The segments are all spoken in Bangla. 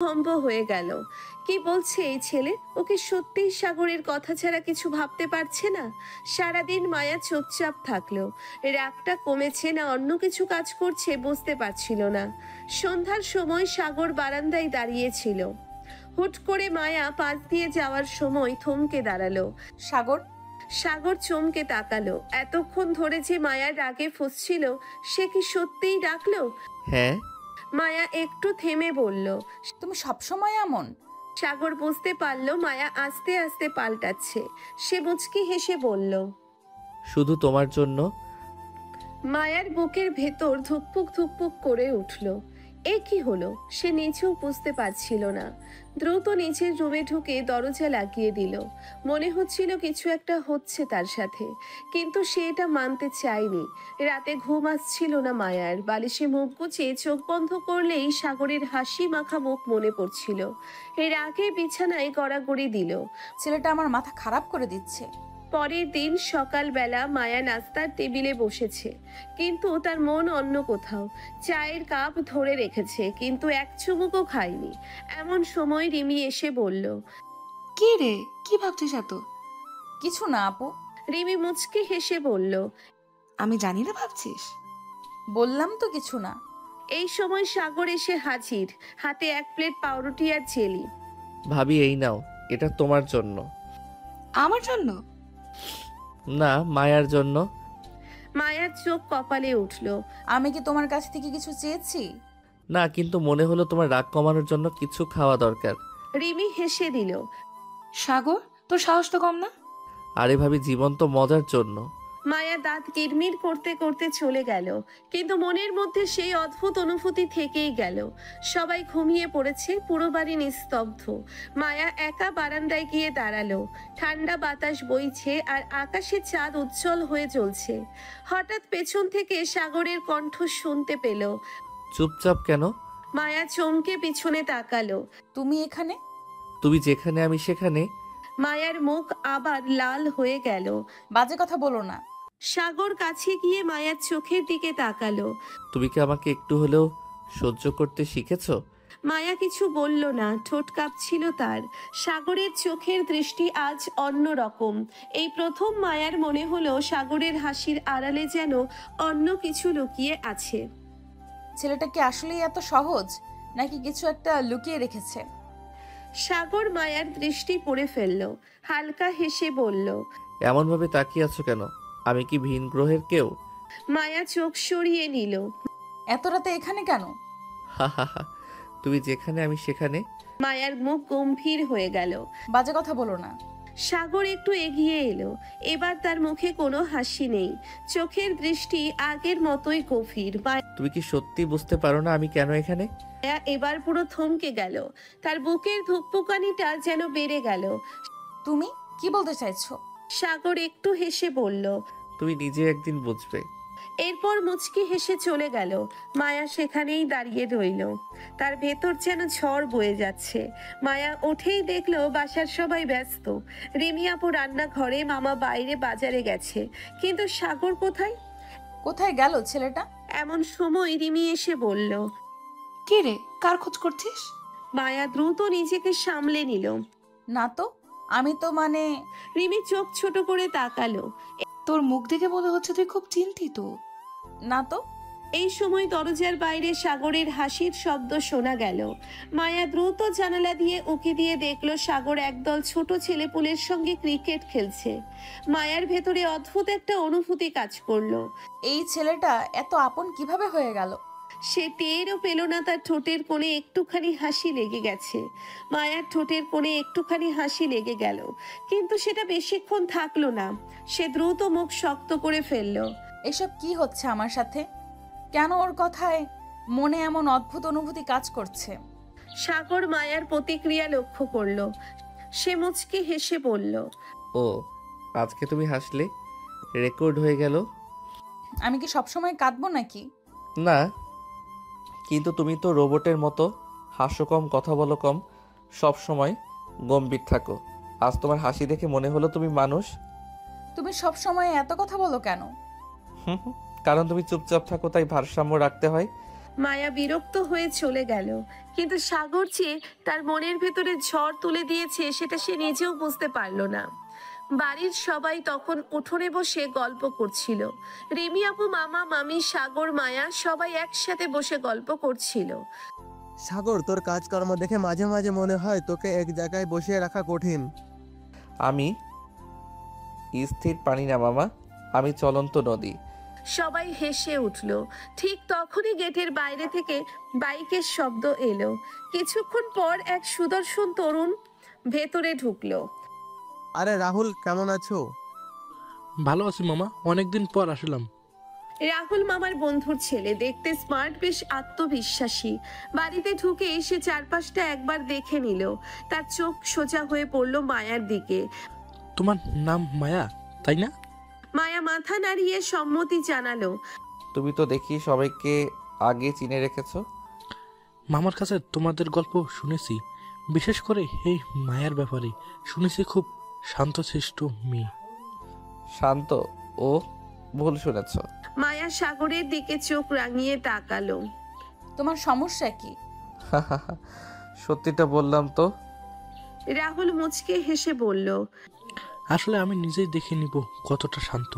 ভম্ব হয়ে গেল। কি বলছে এই ছেলে? ওকে সত্যিই সাগরের কথা ছাড়া কিছু ভাবতে পারছে না? সারাদিন মায়া চুপচাপ থাকলো। রাগটা কমেছে না অন্য কিছু কাজ করছে বুঝতে পারছিল না। সন্ধ্যার সময় সাগর বারান্দায় দাঁড়িয়েছিল। হুট করে মায়া পাশ দিয়ে যাওয়ার সময় থমকে দাঁড়ালো। সাগর। সাগর চমকে তাকালো। এতক্ষণ ধরে যে মায়ার রাগে ফুঁসছিল, সে কি সত্যিই ডাকলো? হ্যাঁ। মায়া একটু থেমে বলল। তুমি সবসময় এমন? সাগর বুঝতে পারলো মায়া আস্তে আস্তে পাল্টাচ্ছে। সে মুচকি হেসে বলল। শুধু তোমার জন্য। মায়ার বুকের ভেতর ধুকপুক ধুকপুক করে উঠল। এ কি হলো সে নিজেও বুঝতে পারছিল না। দ্রুত নিচের রুমে ঢুকে দরজা লাগিয়ে দিল। মনে হচ্ছিল কিছু একটা হচ্ছে তার সাথে, কিন্তু সে এটা মানতে চায়নি। রাতে ঘুম আসছিল না মায়ার। বালিশে মুখ গুজে চোখ বন্ধ করলেই সাগরের হাসি মাখা মুখ মনে পড়ছিল। এর আগে বিছানায় গড়াগড়ি দিল। ছেলেটা আমার মাথা খারাপ করে দিচ্ছে। পরের দিন সকালবেলা মায়া নাস্তার টেবিলে বসেছে, কিন্তু তার মন অন্য কোথাও। চায়ের কাপ ধরে রেখেছে, কিন্তু এক চুমুকও খায়নি। এমন সময় রিমি এসে বলল। কি রে, কি ভাবছিস এত? কিছু না আপু। রিমি মুচকি হেসে বলল। আমি জানি না ভাবছিস। বললাম তো কিছু না। এই সময় সাগর এসে হাজির, হাতে এক প্লেট পাউরুটি আর জেলি। ভাবি এই নাও, এটা তোমার জন্য। আমার জন্য? না, মায়ার জন্য। মায়ার চোখ কপালে উঠল। আমি কি তোমার কাছ থেকে কিছু চেয়েছি? না, কিন্তু মনে হলো তোমার রাগ কমানোর জন্য কিছু খাওয়া দরকার। রিমি হেসে দিল। সাগর, তোর সাহস তো কম না। আরে ভাবি, জীবন তো মজার জন্য। মায়া দাঁত কিরমির করতে করতে চলে গেল, কিন্তু মনের মধ্যে সেই অদ্ভুত অনুভূতি থেকেই গেল। সবাই ঘুমিয়ে পড়েছে, পুরো বাড়ি নিস্তব্ধ। মায়া একা বারান্দায় গিয়ে দাঁড়ালো। ঠান্ডা বাতাস বইছে আর আকাশে চাঁদ উজ্জ্বল হয়ে জ্বলছে। হঠাৎ পেছন থেকে সাগরের কণ্ঠ শুনতে পেল। চুপচাপ কেন? মায়া চমকে পিছনে তাকালো। তুমি এখানে? তুমি যেখানে আমি সেখানে। মায়ার মুখ আবার লাল হয়ে গেল। বাজে কথা বলো না। সাগর কাছে গিয়ে মায়ার চোখের দিকে তাকালো। তুমি কি আমাকে একটু হলেও সহ্য করতে শিখেছো? মায়া কিছু বলল না, ঠোঁট কাঁপছিল তার। সাগরের চোখের দৃষ্টি আজ অন্য রকম। এই প্রথম মায়ার মনে হলো সাগরের হাসির আড়ালে যেন অন্য কিছু লুকিয়ে আছে। ছেলেটা কি আসলেই এত সহজ, নাকি কিছু একটা লুকিয়ে রেখেছে? সাগর মায়ার দৃষ্টি পড়ে ফেলল, হালকা হেসে বলল। এমনভাবে তাকিয়ে আছো কেন? আমি কি ভিন গ্রহের কেউ? মায়া চোখ সরিয়ে নিল। এত রাতে এখানে কেন? হা হা হা, তুমি যেখানে আমি সেখানে। মায়ার মুখ গম্ভীর হয়ে গেল। বাজে কথা বলো না। সাগর একটু এগিয়ে এলো। এবার তার মুখে কোনো হাসি নেই, চোখের দৃষ্টি আগের মতোই গভীর। তুমি কি সত্যি বুঝতে পারো না আমি কেন এখানে? মায়া এবার পুরো থমকে গেল। তার বুকের ধুকপুকানিটা যেন বেড়ে গেল। তুমি কি বলতে চাইছো? সাগর একটু হেসে বলল। তুমি নিজে একদিন বুঝবে। এরপর মুচকি হেসে চলে গেল। মায়া সেখানেই দাঁড়িয়ে রইল। তার ভেতর যেন ঝড় বয়ে যাচ্ছে। মায়া উঠেই দেখলো বাসার সবাই ব্যস্ত। রিমি আপু রান্নাঘরে, মামা বাইরে বাজারে গেছে, কিন্তু সাগর কোথায়? কোথায় গেল ছেলেটা? এমন সময় রিমি এসে বলল। কে রে, কার খোঁজ করছিস? মায়া দ্রুত নিজেকে সামলে নিল। না তো, আমি তো মানে। রিমি চোখ ছোট করে তাকালো। তোর মুখ দেখে মনে হচ্ছে তুই খুব চিন্তিত। না তো। এই সময় দরজার বাইরে সাগরের হাসির শব্দ শোনা গেল। মায়া দ্রুত জানালা দিয়ে উঁকি দিয়ে দেখলো সাগর একদল ছোট ছেলেপুলের সঙ্গে ক্রিকেট খেলছে। মায়ার ভেতরে অদ্ভুত একটা অনুভূতি কাজ করলো। এই ছেলেটা এত আপন কিভাবে হয়ে গেল? সে টেরও পেল না তার ঠোঁটের কোণে একটুখানি হাসি লেগে গেছে। মায়ার ঠোঁটের কোণে একটুখানি হাসি লেগে গেল, কিন্তু সেটা বেশিক্ষণ থাকলো না। সে দ্রুত মুখ শক্ত করে ফেললো। এসব কি হচ্ছে আমার সাথে? কেন ওর কথায় মনে এমন অদ্ভুত অনুভূতি কাজ করছে? সাগর মায়ার প্রতিক্রিয়া লক্ষ্য করলো। সে মুচকি হেসে বলল। ও, আজকে তুমি হাসলে, রেকর্ড হয়ে গেল। আমি কি সবসময় কাঁদবো নাকি? না, কিন্তু তুমি তো রোবটের মতো, হাসো কম, কথা বলো কম, সব সময় গম্ভীর থাকো। আজ তোমার হাসি দেখে মনে হলো তুমি মানুষ। তুমি সব সময় এত কথা বলো কেন? হুম হুম, কারণ তুমি চুপচাপ থাকো, তাই ভারসাম্য রাখতে হয়। মায়া বিরক্ত হয়ে চলে গেল, কিন্তু সাগর যে তার মনের ভেতরে ঝড় তুলে দিয়েছে সেটা সে নিজেও বুঝতে পারল না। বাড়ির সবাই তখন উঠোনে বসে গল্প করছিল। রিমি আপু, মামা, মামি, সাগর, মায়া সবাই একসাথে বসে গল্প করছিল। সাগর, তোর কাজকর্ম দেখে মাঝে মাঝে মনে হয় তোকে এক জায়গায় বসিয়ে রাখা কঠিন। আমি স্থির পানি না মামা, আমি চলন্ত নদী। সবাই হেসে উঠল। ঠিক তখনই গেটের বাইরে থেকে বাইকের শব্দ এলো। কিছুক্ষণ পর এক সুদর্শন তরুণ ভেতরে ঢুকলো। আরে রাহুল, কেমন আছো? ভালো আছি মামা, অনেকদিন পর আসলাম। রাহুল মামার বন্ধুর ছেলে, দেখতে স্মার্ট, বেশ আত্মবিশ্বাসী। বাড়িতে ঢুকে এসে চারপাশটা একবার দেখে নিল। তার চোখ সোজা হয়ে পড়ল মায়ার দিকে। তোমার নাম মায়া, তাই না? মায়া মাথা নাড়িয়ে সম্মতি জানালো। তুমি তো দেখি সবাইকে আগে চিনে রেখেছো। মামার কাছে তোমাদের গল্প শুনেছি, বিশেষ করে এই মায়ার ব্যাপারে শুনেছি খুব শান্তশিষ্ট মেয়ে। শান্ত? ও ভুল শুনেছ। মায়া সাগরের দিকে চোখ রাঙিয়ে তাকালো। তোমার সমস্যা কি? সত্যিটা বললাম তো। রাহুল মুচকে হেসে বলল। আসলে আমি নিজেই দেখে নিব কতটা শান্ত।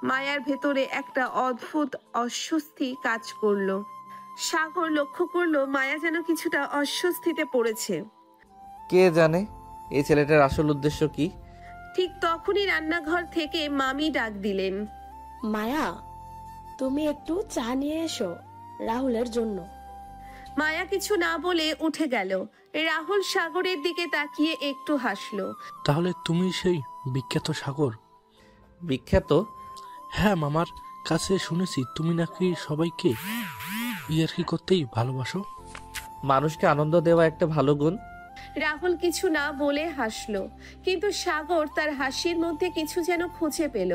মায়ার ভেতরে একটা অদ্ভুত অস্বস্তি কাজ করলো। সাগর লক্ষ্য করলো মায়া যেন কিছুটা অস্বস্তিতে পড়েছে। কে জানে এই ছেলেটার আসল উদ্দেশ্য কি। ঠিক তখনই রান্নাঘর থেকে মামি ডাক দিলেন। মায়া, তুমি একটু চা নিয়ে এসো রাহুলের জন্য। মায়া কিছু না বলে উঠে গেল। রাহুল সাগরের দিকে তাকিয়ে একটু হাসলো। তাহলে তুমি সেই বিখ্যাত সাগর? বিখ্যাত? হ্যাঁ, মামার কাছে শুনেছি তুমি নাকি সবাইকে ইয়ার্কি করতেই ভালোবাসো। মানুষকে আনন্দ দেওয়া একটা ভালো গুণ। রাহুল কিছু না বলে হাসলো, কিন্তু সাগর তার হাসির মধ্যে কিছু যেন খুঁজে পেল।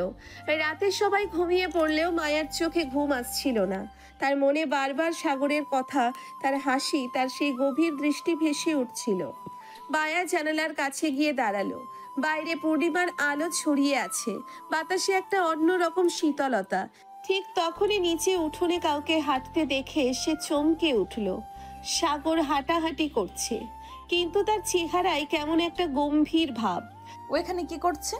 রাতে সবাই ঘুমিয়ে পড়লেও মায়ার চোখে ঘুম আসছিল না। তার মনে বারবার সাগরের কথা, তার হাসি, তার সেই গভীর দৃষ্টি ভেসে উঠছিল। মায়া জানালার কাছে গিয়ে দাঁড়ালো। বাইরে পূর্ণিমার আলো ছড়িয়ে আছে, বাতাসে একটা অন্যরকম শীতলতা। ঠিক তখনই নিচে উঠোনে কাউকে হাঁটতে দেখে সে চমকে উঠল। সাগর হাঁটাহাঁটি করছে, কিন্তু তার চেহারায় কেমন একটা গম্ভীর ভাব। ও এখানে কি করছে?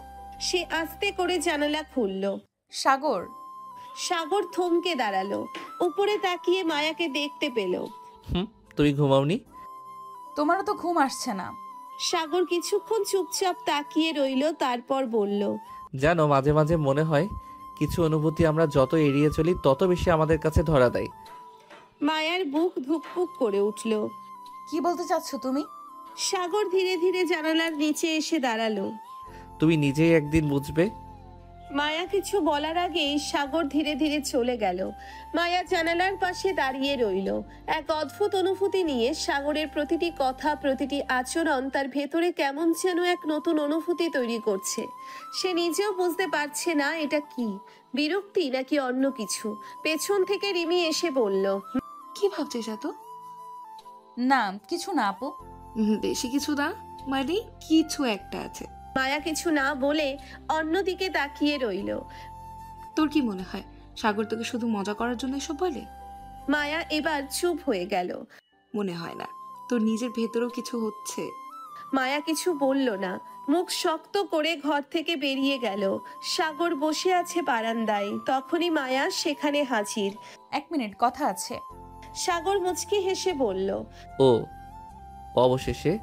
সে আস্তে করে জানালা খুলল। সাগর। সাগর থমকে দাঁড়ালো, উপরে তাকিয়ে মায়াকে দেখতে পেল। তুই ঘুমাওনি? তোমারও তো ঘুম আসছে না। সাগর কিছুক্ষণ চুপচাপ তাকিয়ে রইল, তারপর বলল। জানো, মাঝে মাঝে মনে হয় কিছু অনুভূতি আমরা যত এড়িয়ে চলি তত বেশি আমাদের কাছে ধরা দেয়। মায়ার বুক ধুকপুক করে উঠল। কি বলতে চাচ্ছ তুমি? সাগর ধীরে ধীরে জানালার নিচে এসে দাঁড়ালো। তুমি নিজেই একদিন বুঝবে। মায়া কিছু বলার আগেই সাগর ধীরে ধীরে চলে গেল। মায়া জানালার পাশে দাঁড়িয়ে রইল। এক অদ্ভুত অনুভূতি নিয়ে সাগরের প্রতিটি কথা, প্রতিটি আচরণ তার ভেতরে কেমন যেন এক নতুন অনুভূতি তৈরি করছে। সে নিজেও বুঝতে পারছে না এটা কি, বিরক্তি নাকি অন্য কিছু। পেছন থেকে রিমি এসে বলল। কি ভাবছিস এত? না, কিছু না আপু। বেশি কিছু না, মানে কিছু একটা আছে। মায়া কিছু না বলে অন্যদিকে তাকিয়ে রইল। তোর কি মনে হয় সাগর তোকে শুধু মজা করার জন্য এসব বলে? মায়া এবার চুপ হয়ে গেল। মনে হয় না, তোর নিজের ভেতরেও কিছু হচ্ছে। মায়া কিছু বলল না, মুখ শক্ত করে ঘর থেকে বেরিয়ে গেল। সাগর বসে আছে বারান্দায়, তখনই মায়া সেখানে হাজির। 1 মিনিট, কথা আছে। সাগর মুচকি হেসে বলল। ও, অবশেষে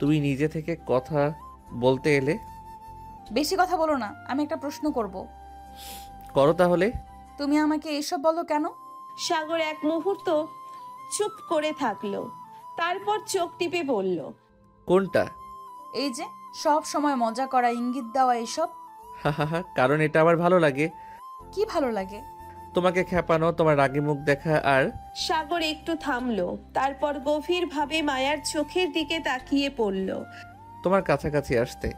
তুমি নিজে থেকে কথা বলতে এলে। বেশি কথা বলো না, আমি একটা প্রশ্ন করব। করো তাহলে। তুমি আমাকে এসব বলো কেন? সাগর এক মুহূর্ত চুপ করে থাকলো, তারপর চোখ টিপে বলল। কোনটা? এই যে সব সময় মজা করা, ইঙ্গিত দেওয়া, এসব। হা, কারণ এটা আমার ভালো লাগে। কি ভালো লাগে? তোমাকে খেপানো, তোমার রাগী মুখ দেখা। আর সাগর একটু থামলো, তারপর গভীরভাবে মায়ার চোখের দিকে তাকিয়ে পড়ল। তোমার কাছাকাছি আসতে।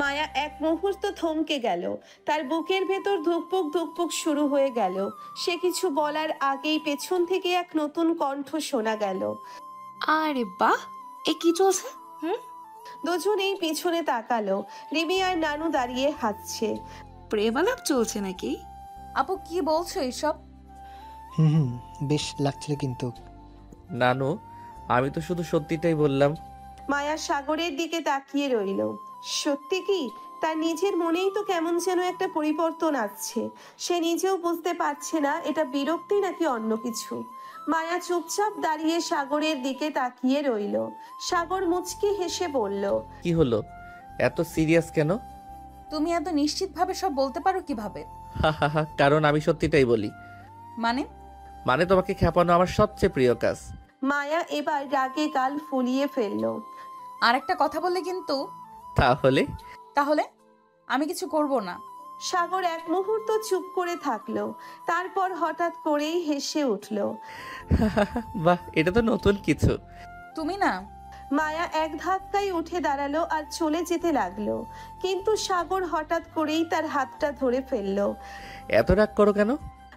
মায়া এক মুহূর্ত থমকে গেল, তার বুকের ভেতর ধুকপুক ধুকপুক শুরু হয়ে গেল। সে কিছু বলার আগেই পেছন থেকে এক নতুন কণ্ঠ শোনা গেল। আরে বাহ, এ কি চলছে? দুজনেই পিছনে তাকালো। রিমি আর নানু দাঁড়িয়ে হাসছে। প্রেম আলাপ চলছে নাকি? আপু কি বলছো এসব? হুম, বেশ লাগছিল কিন্তু। নানু, আমি তো শুধু সত্যিটাই বললাম। মায়া সাগরের দিকে তাকিয়ে রইল। সত্যি কি? তার নিজের মনেই তো কেমন যেন একটা পরিবর্তন আসছে। সে নিজেও বুঝতে পারছে না এটা বিরক্তি নাকি অন্য কিছু। মায়া চুপচাপ দাঁড়িয়ে সাগরের দিকে তাকিয়ে রইল। সাগর মুচকি হেসে বলল, কি হলো, এত সিরিয়াস কেন? তুমি এত নিশ্চিতভাবে সব বলতে পারো কিভাবে? হা হা হা, কারণ আমি সত্যিটাই বলি। মানে? মানে তোমাকে খেপানো আমার সবচেয়ে প্রিয় কাজ। মায়া এবার রাগে গাল ফুলিয়ে ফেলল। আর একটা কথা বললে কিন্তু। তাহলে? তাহলে আমি কিছু করব না। সাগর এক মুহূর্ত চুপ করে থাকলো, তারপর হঠাৎ করেই হেসে উঠল। বাহ, এটা তো নতুন কিছু। তুমি না। মায়া এক ধাক্কায় উঠে দাঁড়ালো আর চলে যেতে লাগলো, কিন্তু সাগর হঠাৎ করেই তার হাতটা ধরে ফেললো। এত রাগ করো কেন?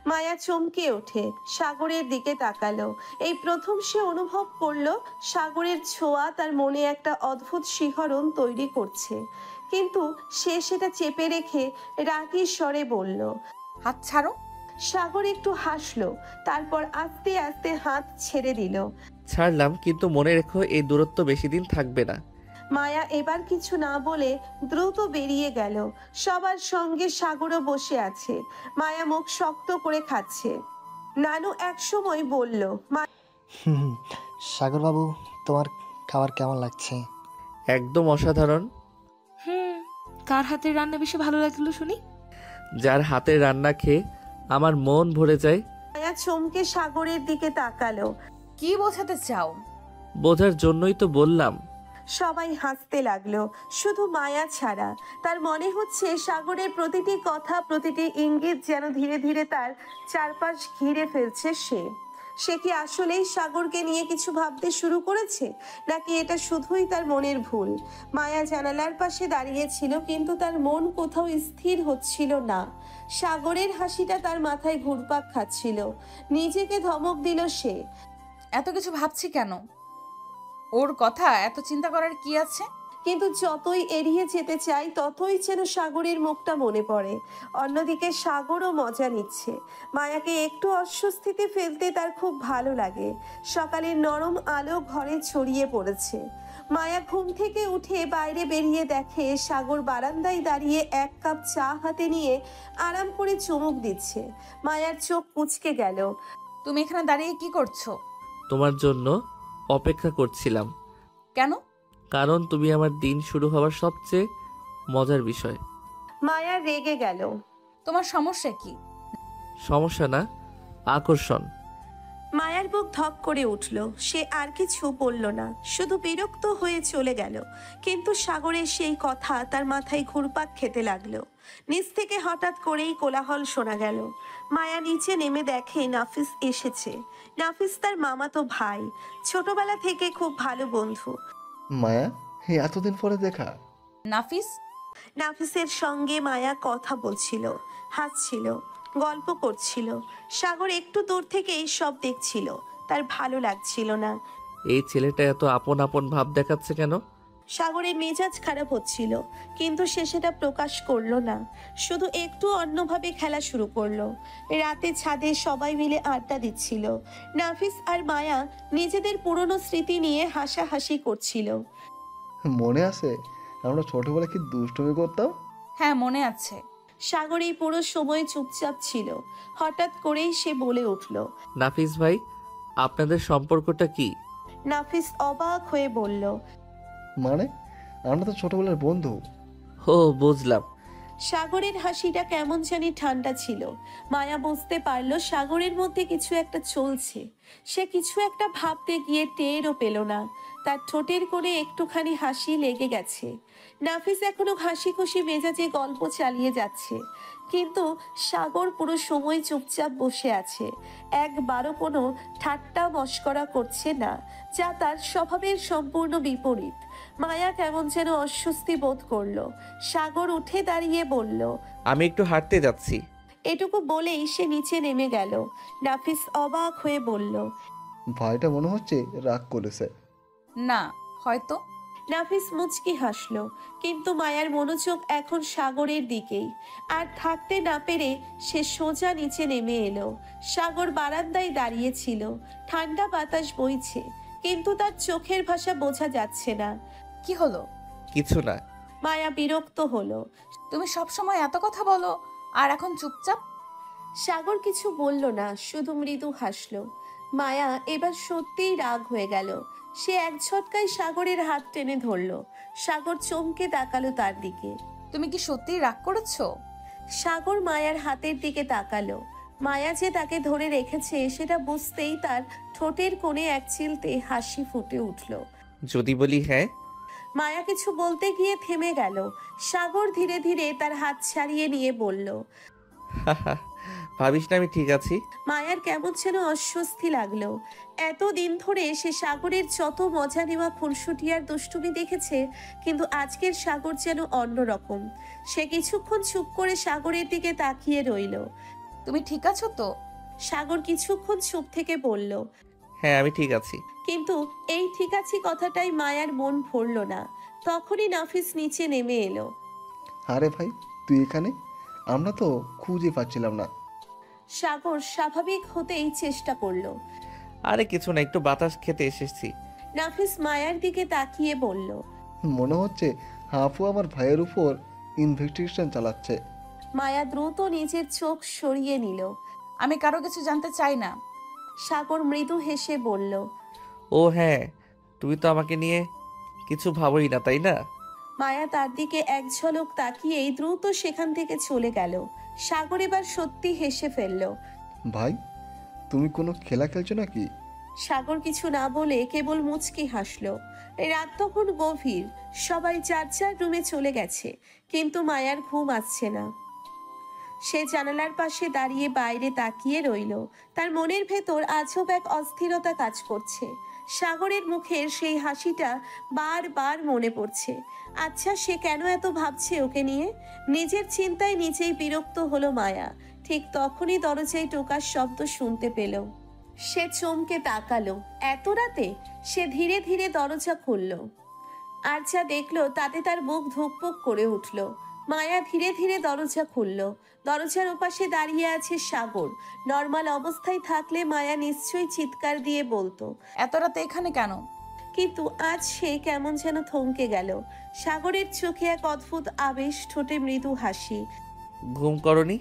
মায়া চমকে ওঠে, সাগরের দিকে তাকালো। এই প্রথম সে অনুভব করলো সাগরের ছোঁয়া তার মনে একটা অদ্ভুত শিহরণ তৈরি করছে, কিন্তু সে সেটা চেপে রেখে রাগী স্বরে বলল। হাত ছাড়ো। সাগর একটু হাসলো, তারপর আস্তে আস্তে হাত ছেড়ে দিল। ছাড়লাম, কিন্তু মনে রেখো এই দূরত্ব বেশি দিন থাকবে না। মায়া এবার কিছু না বলে দ্রুত বেরিয়ে গেল। সবার সঙ্গে সাগরও বসে আছে, মায়া মুখ শক্ত করে খাচ্ছে। নানু একসময় বলল, হুম, সাগরবাবু, তোমার খাবার কেমন লাগছে? একদম অসাধারণ। কার হাতের রান্না বেশি ভালো লাগলো শুনি? যার হাতের রান্না খেয়ে আমার মন ভরে যায়। মায়া চমকে সাগরের দিকে তাকালো। কি বোঝাতে চাও? বোঝার জন্যই তো বললাম। সবাই হাসতে লাগলো, শুধু মায়া ছাড়া। তার মনে হচ্ছে সাগরের প্রতিটি কথা, প্রতিটি ইঙ্গিত যেন ধীরে ধীরে তার চারপাশ ঘিরে ফেলছে। সে কি আসলেই সাগরকে নিয়ে কিছু ভাবতে শুরু করেছে, নাকি এটা শুধুই তার মনের ভুল? মায়া জানালার পাশে দাঁড়িয়েছিল, কিন্তু তার মন কোথাও স্থির হচ্ছিল না। সাগরের হাসিটা তার মাথায় ঘুরপাক খাচ্ছিল। নিজেকে ধমক দিল সে। এত কিছু ভাবছি কেন? ওর কথা এত চিন্তা করার কি আছে? কিন্তু যতই এড়িয়ে যেতে চাই, ততই যেন সাগরের মুখটা মনে পড়ে। অন্যদিকে সাগরও মজা নিচ্ছে। মায়াকে একটু অস্বস্তিতে ফেলতে তার খুব ভালো লাগে। সকালের নরম আলো ঘরে ছড়িয়ে পড়েছে। মায়া ঘুম থেকে উঠে বাইরে বেরিয়ে দেখে সাগর বারান্দায় দাঁড়িয়ে এক কাপ চা হাতে নিয়ে আরাম করে চুমুক দিচ্ছে। মায়ার চোখ কুঁচকে গেল। তুমি এখানে দাঁড়িয়ে কি করছো? তোমার জন্য অপেক্ষা করছিলাম। কেন? কারণ তুমি আমার দিন শুরু হওয়ার সবচেয়ে মজার বিষয়। মায়া রেগে গেল। তোমার সমস্যা কি? সমস্যা না, আকর্ষণ। মায়ার বুক ধক করে উঠল। সে আর কিছু বলল না, শুধু বিরক্ত হয়ে চলে গেল। কিন্তু সাগরের সেই কথা তার মাথায় ঘুরপাক খেতে লাগলো। নিচ থেকে হঠাৎ করেই কোলাহল শোনা গেল। মায়া নিচে নেমে দেখে নাফিস এসেছে। নাফিস তার মামাতো ভাই, ছোটবেলা থেকে খুব ভালো বন্ধু। মায়া, এতদিন পরে দেখা। নাফিস? নাফিসের সঙ্গে মায়া কথা বলছিল, হাসছিল, গল্প করছিল। সাগর একটু দূর থেকেই সব দেখছিল। তার ভালো লাগছিল না। এই ছেলেটা এত আপন আপন ভাব দেখাচ্ছে কেন? সাগরের মেজাজ খারাপ হচ্ছিল, কিন্তু সে সেটা প্রকাশ করলো না। শুধু একটু অন্যভাবে খেলা শুরু করলো। রাতে ছাদে সবাই মিলে আড্ডা দিচ্ছিল। নাফিস আর মায়া নিজেদের পুরনো স্মৃতি নিয়ে হাসাহাসি করছিল। মনে আছে আমরা ছোটবেলায় কি দুষ্টুমি করতাম? হ্যাঁ, মনে আছে। সাগর এই পুরো সময় চুপচাপ ছিল। হঠাৎ করেই সে বলে উঠল, নাফিস ভাই, আপনাদের সম্পর্কটা কি? নাফিস অবাক হয়ে বলল, মানে আমরা তো ছোটবেলার বন্ধু। ও, বুঝলাম। সাগরের হাসিটা কেমন জানি ঠান্ডা ছিল। মায়া বুঝতে পারলো সাগরের মধ্যে কিছু একটা চলছে। সে কিছু একটা ভাবতে গিয়ে টেরও পেল না। তার ঠোঁটের কোণে একটুখানি হাসি লেগে গেছে। নাফিস এখনো হাসি খুশি মেজাজে গল্প চালিয়ে যাচ্ছে, কিন্তু সাগর পুরো সময় চুপচাপ বসে আছে। একবারও কোনো ঠাট্টা মশকরা করছে না, যা তার স্বভাবের সম্পূর্ণ বিপরীত। মায়া কেমন যেন অস্বস্তি বোধ করলো। সাগর উঠে দাঁড়িয়ে বলল, আমি একটু হাঁটতে যাচ্ছি। এটুকু বলেই সে নিচে নেমে গেল। নাফিস অবাক হয়ে বলল, ভাইটা মনে হচ্ছে রাগ করেছে। না, হয়তো। নাফিস মুচকি হাসলো, কিন্তু মায়ার মনোযোগ এখন সাগরের দিকেই। আর থাকতে না পেরে সে সোজা নিচে নেমে এলো। সাগর বারান্দায় দাঁড়িয়েছিল, ঠান্ডা বাতাস বইছে, কিন্তু তার চোখের ভাষা বোঝা যাচ্ছে না। কি হলো? কিছু না। মায়া বিরক্ত হলো। তুমি সব সময় এত কথা বলো আর এখন চুপচাপ। সাগর কিছু বলল না, শুধু মৃদু হাসলো। মায়া এবার সত্যিই রাগ হয়ে গেল। সে এক ঝটকায় সাগরের হাত টেনে ধরলো। সাগর চমকে তাকালো তার দিকে। তুমি কি সত্যিই রাগ করেছো? সাগর মায়ার হাতের দিকে তাকালো। মায়া যে তাকে ধরে রেখেছে সেটা বুঝতেই তার ঠোঁটের কোণে এক চিলতে হাসি ফুটে উঠল। যদি বলি হ্যাঁ? মায়া কিছু বলতে গিয়ে থেমে গেল। সাগর ধীরে ধীরে তার হাত ছাড়িয়ে নিয়ে বলল, ভাবিস না আমি ঠিক আছি? মায়ার কেমন যেন অস্বস্তি লাগলো। এতদিন ধরে সে সাগরের যত মজা নেওয়া খুনসুটি আর দুষ্টুমি দেখেছে, কিন্তু আজকের সাগর যেন অন্যরকম। সে কিছুক্ষণ চুপ করে সাগরের দিকে তাকিয়ে রইল। তুমি ঠিক আছো তো? সাগর কিছুক্ষণ চুপ থেকে বলল, হ্যাঁ আমি ঠিক আছি। কিন্তু এই ঠিক আছে কথাটাই মায়ার মন ভরল না। তখনই নাফিস নিচে নেমে এলো। আরে ভাই, তুই এখানে? আমরা তো খুঁজে পাচ্ছিলাম না। সাগর স্বাভাবিক হতেই চেষ্টা করলো। আরে কিছু না, একটু বাতাস খেতে এসেছি। নাফিস মায়ার দিকে তাকিয়ে বলল, মনে হচ্ছে হাফু আমার ভাইয়ের উপর ইনভেস্টিগেশন চালাচ্ছে। মায়া দ্রুত নিজের চোখ সরিয়ে নিল। আমি কারো কিছু জানতে চাই না। সাগর মৃদু হেসে বলল, ও হ্যাঁ, তুমি তো আমাকে নিয়ে কিছু ভাবোই না, তাই না? মায়া তার দিকে এক ঝলক তাকিয়েই দ্রুত সেখান থেকে চলে গেল। সাগর এবার সত্যি হেসে ফেলল। ভাই, তুমি কোনো খেলা খেলছো নাকি? সাগর কিছু না বলে কেবল মুচকি হাসলো। রাত তখন গভীর, সবাই যার যার রুমে চলে গেছে, কিন্তু মায়ার ঘুম আসছে না। সে জানালার পাশে দাঁড়িয়ে বাইরে তাকিয়ে রইল। তার মনের ভেতর আজব এক অস্থিরতা কাজ করছে। সাগরের মুখের সেই হাসিটা বারবার মনে পড়ছে। আচ্ছা, সে কেন এত ভাবছে ওকে নিয়ে? নিজের চিন্তায় নিজেই বিরক্ত হলো মায়া। ঠিক তখনই দরজায় টোকার শব্দ শুনতে পেল। সে চমকে তাকালো। এত রাতে? সে ধীরে ধীরে দরজা খুলল, আর যা দেখলো তাতে তার বুক ধুকপুক করে উঠল। মায়া ধীরে ধীরে দরজা খুলল। দরজার ওপাশে দাঁড়িয়ে আছে সাগর। নর্মাল অবস্থায় থাকলে মায়া নিশ্চয়ই চিৎকার দিয়ে বলতো, এত রাতে এখানে কেন? কিন্তু আজ সে কেমন যেন থমকে গেল। সাগরের চোখে এক অদ্ভুত আবেশ, ঠোঁটে মৃদু হাসি। ঘুম করনি?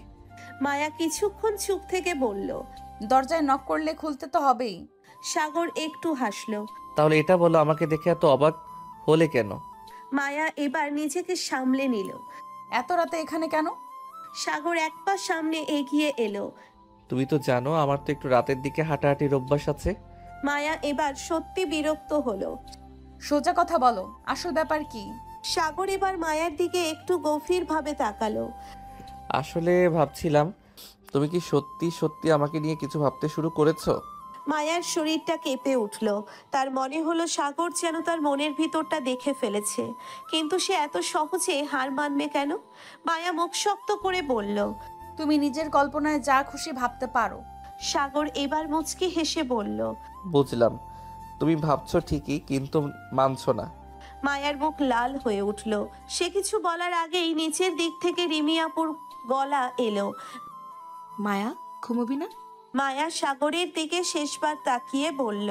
মায়া কিছুক্ষণ চুপ থেকে বলল, দরজায় নক করলে খুলতে তো হবেই। সাগর একটু হাসলো। তাহলে এটা বলো, আমাকে দেখে এত অবাক হলে কেন? মায়া এবার নিজেকে সামলে নিল। এত রাতে এখানে কেন? সাগর এক পা সামনে এগিয়ে এলো। তুমি তো জানো আমার তো একটু রাতের দিকে হাঁটাহাঁটির অভ্যাস আছে। মায়া এবার সত্যি বিরক্ত হলো। সোজা কথা বলো, আসল ব্যাপার কি? সাগর এবার মায়ার দিকে একটু গভীরভাবে তাকালো। আসলে ভাবছিলাম, তুমি কি সত্যি সত্যি আমাকে নিয়ে কিছু ভাবতে শুরু করেছো? মায়ার শরীরটা কেঁপে উঠল। তার মনে হলো সাগর যেন তার মনের ভিতরটা দেখে ফেলেছে, কিন্তু সে এত সহজে হার মানবে কেন? মায়া মুখ শক্ত করে বলল, তুমি নিজের কল্পনায় যা খুশি ভাবতে পারো। সাগর এবার মুচকি হেসে বলল, বুঝলাম, তুমি ভাবছো ঠিকই, কিন্তু মানছো না। মায়ার মুখ লাল হয়ে উঠল। সে কিছু বলার আগেই নিচের দিক থেকে রিমিয়াপুর গলা এলো। মায়া, ঘুমোবি না? মায়া সাগরের দিকে শেষবার তাকিয়ে বলল,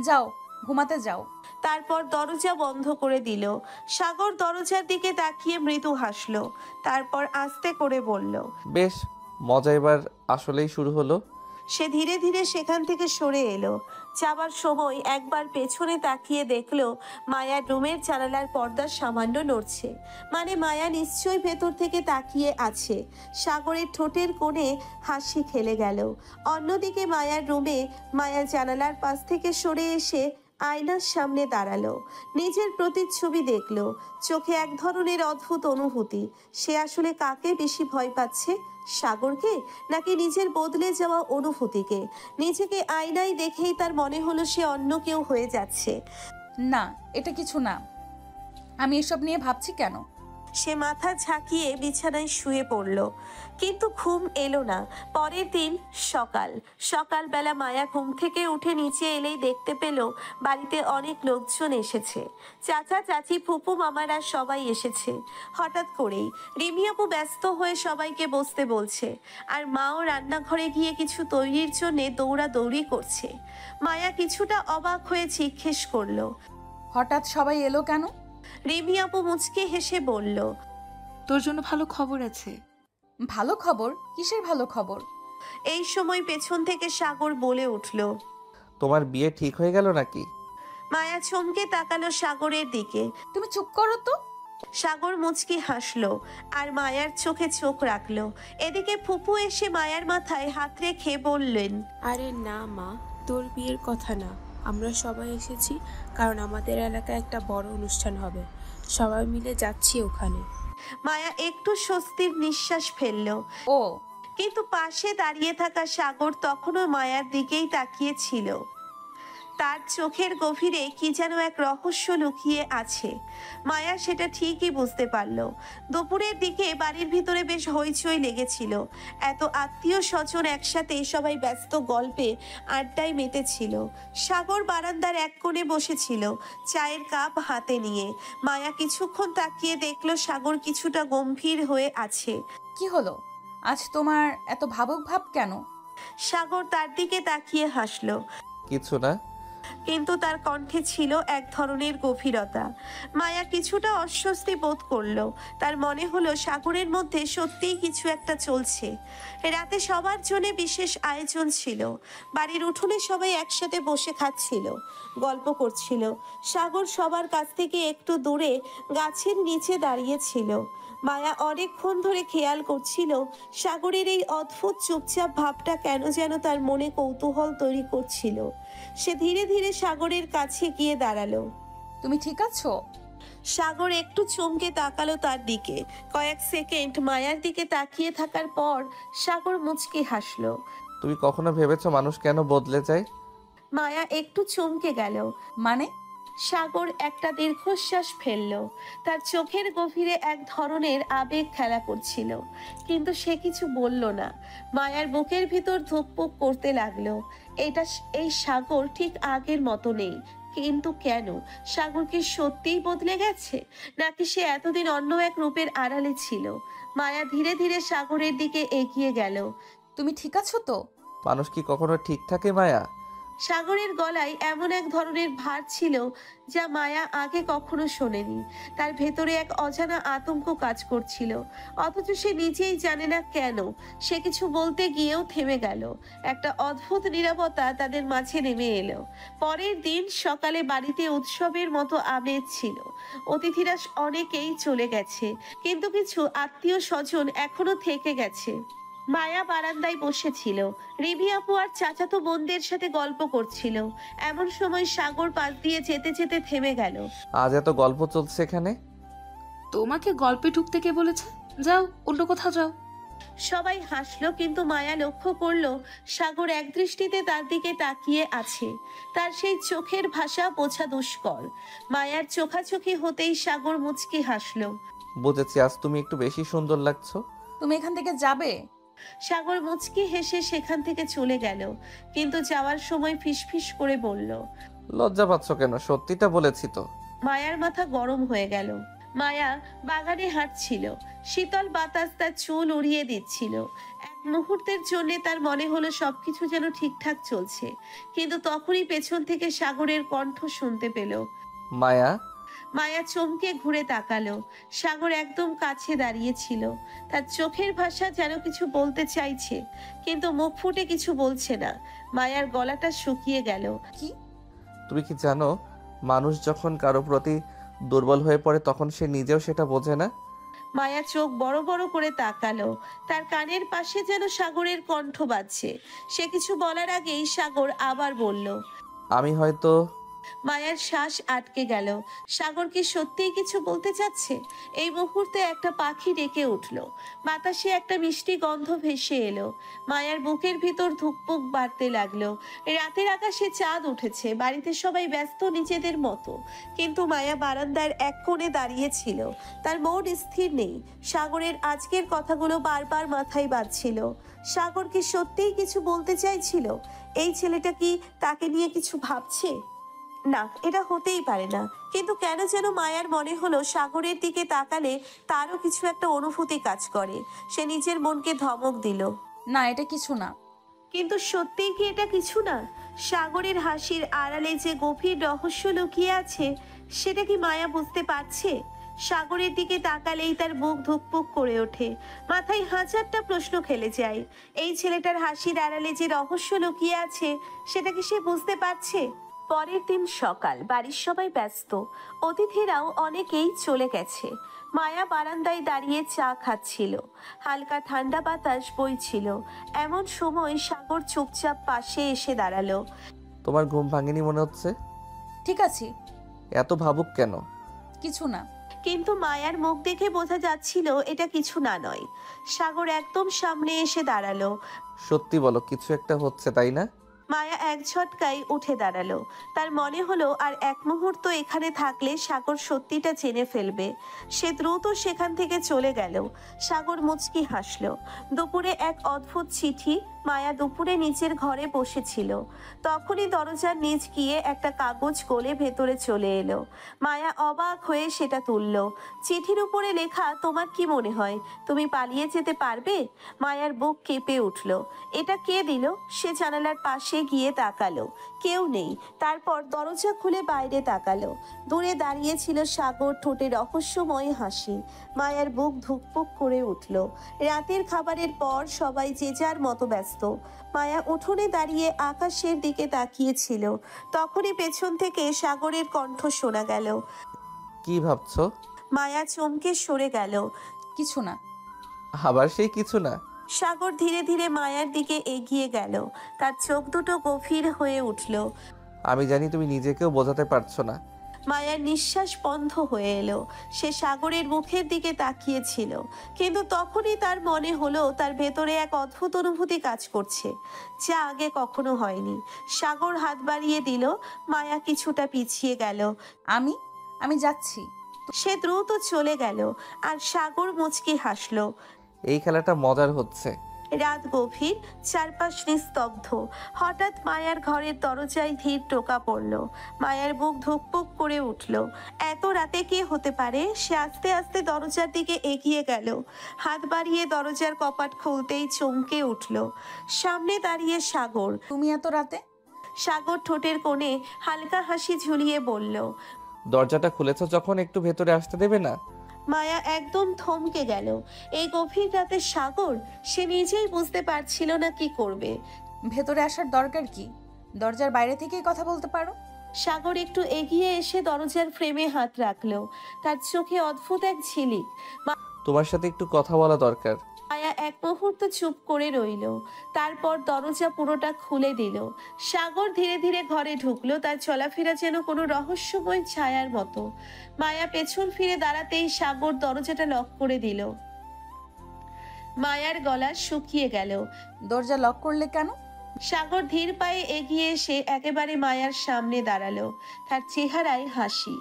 যাও, ঘুমাতে যাও। তারপর দরজা বন্ধ করে দিল। সাগর দরজার দিকে তাকিয়ে মৃদু হাসলো। তারপর আস্তে করে বলল, বেশ মজা এবার আসলেই শুরু হলো। সে ধীরে ধীরে সেখান থেকে সরে এলো। যাবার সময় একবার পেছনে তাকিয়ে দেখলো মায়ার রুমের জানালার পর্দা সামান্য নড়ছে। মানে মায়া নিশ্চয়ই ভেতর থেকে তাকিয়ে আছে। সাগরের ঠোঁটের কোণে হাসি খেলে গেল। অন্যদিকে মায়ার রুমে মায়া জানালার পাশ থেকে সরে এসে আয়নার সামনে দাঁড়ালো। নিজের প্রতিচ্ছবি দেখলো। চোখে এক ধরনের অদ্ভুত অনুভূতি। সে আসলে কাকে বেশি ভয় পাচ্ছে, সাগরকে নাকি নিজের বদলে যাওয়া অনুভূতিকে? নিজেকে আয়নায় দেখেই তার মনে হলো সে অন্য কেউ হয়ে যাচ্ছে। না, এটা কিছু না। আমি এসব নিয়ে ভাবছি কেন? সে মাথা ঝাঁকিয়ে বিছানায় শুয়ে পড়ল, কিন্তু ঘুম এলো না। পরের দিন সকালবেলা মায়া ঘুম থেকে উঠে নিচে এলেই দেখতে পেল বাড়িতে অনেক লোকজন এসেছে। চাচা চাচি ফুপু মামারা সবাই এসেছে। হঠাৎ করেই রিমি আপু ব্যস্ত হয়ে সবাইকে বসতে বলছে, আর মাও রান্নাঘরে গিয়ে কিছু তৈরির জন্য দৌড়াদৌড়ি করছে। মায়া কিছুটা অবাক হয়ে জিজ্ঞেস করলো, হঠাৎ সবাই এলো কেন? রিমি আপু মুচকে হেসে বলল, তোর জন্য ভালো খবর আছে। ভালো খবর? কিসের ভালো খবর? এই সময় পেছন থেকে সাগর বলে উঠল। তোমার বিয়ে ঠিক হয়ে গেল নাকি? মায়া চমকে তাকালো সাগরের দিকে। তুমি চুপ করো তো। সাগর মুচকি হাসলো আর মায়ার চোখে চোখ রাখলো। এদিকে ফুপু এসে মায়ার মাথায় হাত রেখে বললেন, আরে না মা, তোর বিয়ের কথা না, আমরা সবাই এসেছি কারণ আমাদের এলাকায় একটা বড় অনুষ্ঠান হবে, সবাই মিলে যাচ্ছি ওখানে। মায়া একটু স্বস্তির নিঃশ্বাস ফেললো, ও কিন্তু পাশে দাঁড়িয়ে থাকা সাগর তখনও মায়ার দিকেই তাকিয়ে ছিল। তার চোখের গভীরে কি যেন এক রহস্য লুকিয়ে আছে। মায়া সেটা ঠিকই বুঝতে পারল। দুপুরের দিকে বাড়ির ভিতরে বেশ হইচই লেগেছিল। এত আত্মীয় স্বজন একসাথে, সবাই ব্যস্ত গল্পে আড্ডায় মেতেছিল। সাগর বারান্দার এক কোণে বসেছিল, চায়ের কাপ হাতে নিয়ে। মায়া কিছুক্ষণ তাকিয়ে দেখলো সাগর কিছুটা গম্ভীর হয়ে আছে। কি হলো? আজ তোমার এত ভাবুক ভাব কেন? সাগর তার দিকে তাকিয়ে হাসলো, কিছু না। কিন্তু তার কণ্ঠে ছিল এক ধরনের গভীরতা। মায়া কিছুটা অস্বস্তি বোধ করলো। তার মনে হলো সাগরের মধ্যে সত্যিই কিছু একটা চলছে। রাতে সবার জন্য বিশেষ আয়োজন ছিল। বাড়ির উঠোনে সবাই একসাথে বসে খাচ্ছিল, গল্প করছিল। সাগর সবার কাছ থেকে একটু দূরে গাছের নিচে দাঁড়িয়েছিল। মায়া অনেকক্ষণ ধরে খেয়াল করছিল সাগরের এই অদ্ভুত চুপচাপ ভাবটা কেন যেন তার মনে কৌতূহল তৈরি করছিল। সে ধীরে ধীরে সাগরের কাছে গিয়ে দাঁড়ালো। তুমি ঠিক আছো? সাগর একটু চমকে তাকালো তার দিকে। কয়েক সেকেন্ড মায়ার দিকে তাকিয়ে থাকার পর সাগর মুচকি হাসলো। তুমি কখনো ভেবেছো মানুষ কেন বদলে যায়? মায়া একটু চমকে গেল। মানে? সাগর একটা দীর্ঘশ্বাস ফেলল। তার চোখের গভীরে এক ধরনের আবেগ খেলা করছিল, কিন্তু সে কিছু বলল না। মায়ার বুকের ভিতর ধুকপুক করতে লাগলো। এই সাগর ঠিক আগের মতো নেই। কিন্তু কেন? সাগর কি সত্যিই বদলে গেছে, নাকি সে এতদিন অন্য এক রূপের আড়ালে ছিল? মায়া ধীরে ধীরে সাগরের দিকে এগিয়ে গেল। তুমি ঠিক আছো তো? মানুষ কি কখনো ঠিক থাকে মায়া? সাগরের গলায় এমন এক ধরনের ভার ছিল যা মায়া আগে কখনো শোনেনি। তার ভেতরে এক অজানা আতঙ্ক কাজ করছিল, অথচ সে নিজেই জানে না কেন। সে কিছু বলতে গিয়েও থেমে গেল। একটা অদ্ভুত নীরবতা তাদের মাঝে নেমে এলো। পরের দিন সকালে বাড়িতে উৎসবের মতো আমেজ ছিল। অতিথিরা অনেকেই চলে গেছে, কিন্তু কিছু আত্মীয় স্বজন এখনো থেকে গেছে। মায়া বারান্দায় বসেছিল, রিভি আপু আর চাচাতো বোনদের সাথে গল্প করছিল। এমন সময় সাগর পাশ দিয়ে যেতে যেতে থেমে গেল। আজ এত গল্প চলছে এখানে? তোমাকে গল্পে ঢুকতে কে বলেছে? যাও, অন্য কোথাও যাও। সবাই হাসলো, কিন্তু মায়া লক্ষ্য করলো সাগর একদৃষ্টিতে তার দিকে তাকিয়ে আছে। তার সেই চোখের ভাষা বোঝা দুষ্কর। মায়ার চোখাচোখি হতেই সাগর মুচকি হাসলো। বুঝেছি, আজ তুমি একটু বেশি সুন্দর লাগছো। তুমি এখান থেকে যাবে? সাগর মুচকি হেসে সেখান থেকে চলে গেল, কিন্তু যাওয়ার সময় ফিসফিস করে বলল, লজ্জা পাচ্ছ কেন? সত্যিটা বলেছি তো। মায়ার মাথা গরম হয়ে গেল। মায়া বাগানে হাঁটছিল, শীতল বাতাস তার চুল উড়িয়ে দিচ্ছিল। এক মুহূর্তের জন্য তার মনে হলো সবকিছু যেন ঠিকঠাক চলছে, কিন্তু তখনই পেছন থেকে সাগরের কণ্ঠ শুনতে পেল। মায়া। মায়া চমকে ঘুরে তাকালো। সাগর একদম কাছে দাঁড়িয়েছিল। তার চোখের ভাষা যেন কিছু বলতে চাইছে, কিন্তু মুখ ফুটে কিছু বলছে না। মায়ার গলাটা শুকিয়ে গেল। কি? তুমি কি জানো, মানুষ যখন কারো প্রতি দুর্বল হয়ে পড়ে তখন সে নিজেও সেটা বোঝে না। মায়া চোখ বড় বড় করে তাকালো। তার কানের পাশে যেন সাগরের কণ্ঠ বাজছে। সে কিছু বলার আগেই সাগর আবার বলল, আমি হয়তো মায়ার শ্বাস আটকে গেল। সাগর কি সত্যিই কিছু বলতে চাচ্ছে? এই মুহূর্তে একটা পাখি ডেকে উঠল, বাতাসে একটা মিষ্টি গন্ধ ভেসে এলো। মায়ার বুকের ভিতর ধুকপুক বাড়তে লাগলো। রাতের আকাশে চাঁদ উঠেছে, বাড়িতে সবাই ব্যস্ত নিজেদের মতো, কিন্তু মায়া বারান্দার এক কোণে দাঁড়িয়ে ছিল। তার মন স্থির নেই। সাগরের আজকের কথাগুলো বারবার মাথায় বাজছিল। সাগর কি সত্যিই কিছু বলতে চাইছিল? এই ছেলেটা কি তাকে নিয়ে কিছু ভাবছে? না, এটা হতেই পারে না। কিন্তু কেন যেন মায়ার মনে হলো সাগরের দিকে তাকালে তারও কিছু একটা অনুভূতি কাজ করে। সে নিজের মনকে ধমক দিল, না, এটা কিছু না। কিন্তু সত্যিই কি এটা কিছু না? সাগরের হাসির আড়ালে যে গভীর রহস্য লুকিয়ে আছে, সেটা কি মায়া বুঝতে পারছে? সাগরের দিকে তাকালেই তার বুক ধুকপুক করে ওঠে। মাথায় হাজারটা প্রশ্ন খেলে যায়। এই ছেলেটার হাসির আড়ালে যে রহস্য লুকিয়ে আছে, সেটা কি সে বুঝতে পারছে? পরের দিন সকাল, বাড়ির সবাই ব্যস্ত, অতিথিরাও অনেকেই চলে গেছে। মায়া বারান্দায় দাঁড়িয়ে চা খাচ্ছিল। হালকা ঠান্ডা বাতাস বইছিল। এমন সময় সাগর চুপচাপ পাশে এসে দাঁড়ালো। তোমার ঘুম ভাঙেনি মনে হচ্ছে? ঠিক আছে। এত ভাবুক কেন? কিছু না। কিন্তু মায়ার মুখ দেখে বোঝা যাচ্ছিল এটা কিছু না নয়। সাগর একদম সামনে এসে দাঁড়ালো। সত্যি বলো, কিছু একটা হচ্ছে তাই না? মায়া এক ঝটকায় উঠে দাঁড়ালো। তার মনে হলো আর এক মুহূর্ত এখানে থাকলে সাগর সত্যিটা জেনে ফেলবে। সে দ্রুত সেখান থেকে চলে গেল। সাগর মুচকি হাসলো। দুপুরে এক অদ্ভুত চিঠি। মায়া দুপুরে নিচের ঘরে বসেছিল, তখনই দরজার নিচ গিয়ে একটা কাগজ গলে ভেতরে চলে এলো। মায়া অবাক হয়ে সেটা তুলল। চিঠির উপরে লেখা, তোমার কি মনে হয় তুমি পালিয়ে যেতে পারবে? মায়ার বুক কেঁপে উঠল। এটা কে দিল? সে জানালার পাশে গিয়ে তাকালো, কেউ নেই। তারপর দরজা খুলে বাইরে তাকালো। দূরে দাঁড়িয়ে ছিল সাগর, ঠোঁটে রহস্যময় হাসি। মায়ার বুক ধুকপুক করে উঠল। রাতের খাবারের পর সবাই যে যার মতো ব্যস্ত। মায়া উঠোনে দাঁড়িয়ে আকাশের দিকে তাকিয়েছিল। তখনই পেছন থেকে সাগরের কণ্ঠ শোনা গেল। কি ভাবছো? মায়া চমকে সরে গেল। কিছু না। আবার সেই কিছু না? সাগর ধীরে ধীরে মায়ার দিকে এগিয়ে গেল। তার চোখ দুটো গভীর হয়ে উঠল। আমি জানি তুমি নিজেকেও বোঝাতে পারছো না। মায়ার নিঃশ্বাস বন্ধ হয়ে এলো। সে সাগরের মুখের দিকে তাকিয়েছিল, কিন্তু তখনই তার মনে হলো তার ভেতরে এক অদ্ভুত অনুভূতি কাজ করছে, যা আগে কখনো হয়নি। সাগর হাত বাড়িয়ে দিল। মায়া কিছুটা পিছিয়ে গেল। আমি যাচ্ছি। সে দ্রুত চলে গেল, আর সাগর মুচকি হাসলো। এই খেলাটা মজার হচ্ছে। রাত গভীর, চারপাশ নিস্তব্ধ। হঠাৎ মায়ার ঘরের দরজায় ধীর টোকা পড়ল। মায়ার বুক ধুকপুক করে উঠল। এত রাতে কে হতে পারে? সে আস্তে আস্তে দরজার দিকে এগিয়ে গেল। হাত বাড়িয়ে দরজার কপাট খুলতেই চমকে উঠল। সামনে দাঁড়িয়ে সাগর। তুমি এত রাতে? সাগর ঠোঁটের কোণে হালকা হাসি ঝুলিয়ে বলল। দরজাটা খুলেছ যখন, একটু ভেতরে আসতে দেবে না? মায়া একদম থমকে গেল। এই গভীর রাতে সাগর, সে নিজেই বুঝতে পারছিল না কি করবে। ভেতরে আসার দরকার কি? দরজার বাইরে থেকেই কথা বলতে পারো। সাগর একটু এগিয়ে এসে দরজার ফ্রেমে হাত রাখলো। তার চোখে অদ্ভুত এক ঝিলিক। তোমার সাথে একটু কথা বলা দরকার। মায়া এক মুহূর্ত চুপ করে রইল। তারপর দরজা পুরোটা খুলে দিল। সাগর ধীরে ধীরে ঘরে ঢুকলো। তার চলাফেরা যেন কোনো রহস্যময় ছায়ার মতো। মায়া পেছন ফিরে দাঁড়াতেই সাগর দরজাটা লক করে দিল। মায়ার গলা শুকিয়ে গেল। দরজা লক করলে কেন? সাগর ধীর পায়ে এগিয়ে এসে একেবারে মায়ার সামনে দাঁড়ালো। তার চেহারায় হাসি,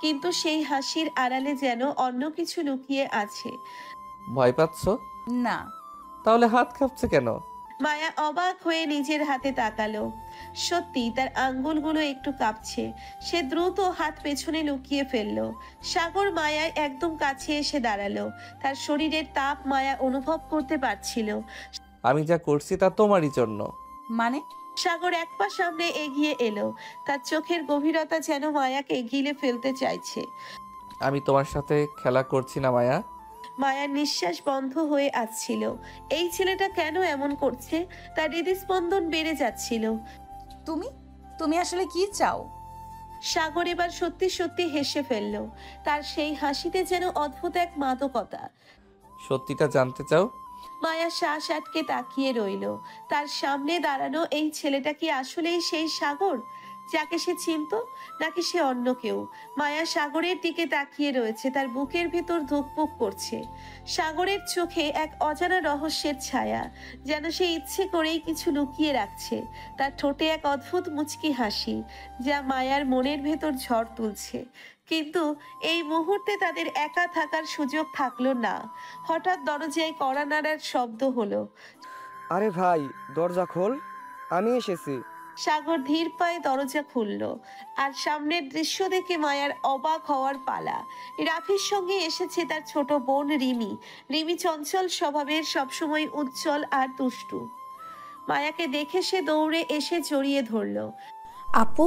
কিন্তু সেই হাসির আড়ালে যেন অন্য কিছু লুকিয়ে আছে। ভয় পাচ্ছ? না। তাহলে হাত কাঁপছে কেন? মায়া অবাক হয়ে নিজের হাতে তাকালো। সত্যি তার আঙ্গুলগুলো একটু কাঁপছে। সে দ্রুত হাত পেছনে লুকিয়ে ফেললো। সাগর মায়ায় একদম কাছে এসে দাঁড়ালো। তার শরীরের তাপ মায়া অনুভব করতে পারছিল। আমি যা করছি তা তোমারই জন্য। মানে? সাগর এক পা সামনে এগিয়ে এলো। তার চোখের গভীরতা যেন মায়াকে গিলে ফেলতে চাইছে। আমি তোমার সাথে খেলা করছি না মায়া। মায়ার নিঃশ্বাস বন্ধ হয়ে আসছিল। এই ছেলেটা কেন এমন করছে? তার হৃদস্পন্দন বেড়ে যাচ্ছিল। তুমি আসলে কি চাও? সাগর এবার সত্যি সত্যি হেসে ফেলল। তার সেই হাসিতে যেন অদ্ভুত এক মাদকতা। সত্যিটা জানতে চাও? মায়া শ্বাস আটকে তাকিয়ে রইল। তার সামনে দাঁড়ানো এই ছেলেটা কি আসলেই সেই সাগর? যাকে সে চিনত, নাকি সে অন্য কেউ? মায়া সাগরের দিকে তাকিয়ে রয়েছে, তার বুকের ভেতর ধুকপুক করছে। সাগরের চোখে এক অজানা রহস্যের ছায়া, যেন সে ইচ্ছে করেই কিছু লুকিয়ে রাখছে। তার ঠোঁটে এক অদ্ভুত মুচকি হাসি, যা মায়ার মনের ভেতর ঝড় তুলছে। কিন্তু এই মুহূর্তে তাদের একা থাকার সুযোগ থাকলো না। হঠাৎ দরজায় কড়া নাড়ার শব্দ হলো। আরে ভাই, দরজা খোল, আমি এসেছি। সাগর ধীর পায়ে দরজা খুলল, আর সামনের দৃশ্য দেখে মায়ার অবাক হওয়ার পালা। রাফির সঙ্গে এসেছে তার ছোট বোন রিমি। রিমি চঞ্চল স্বভাবের, সবসময় উজ্জ্বল আর দুষ্টু। মায়াকে দেখে সে দৌড়ে এসে জড়িয়ে ধরল। আপু,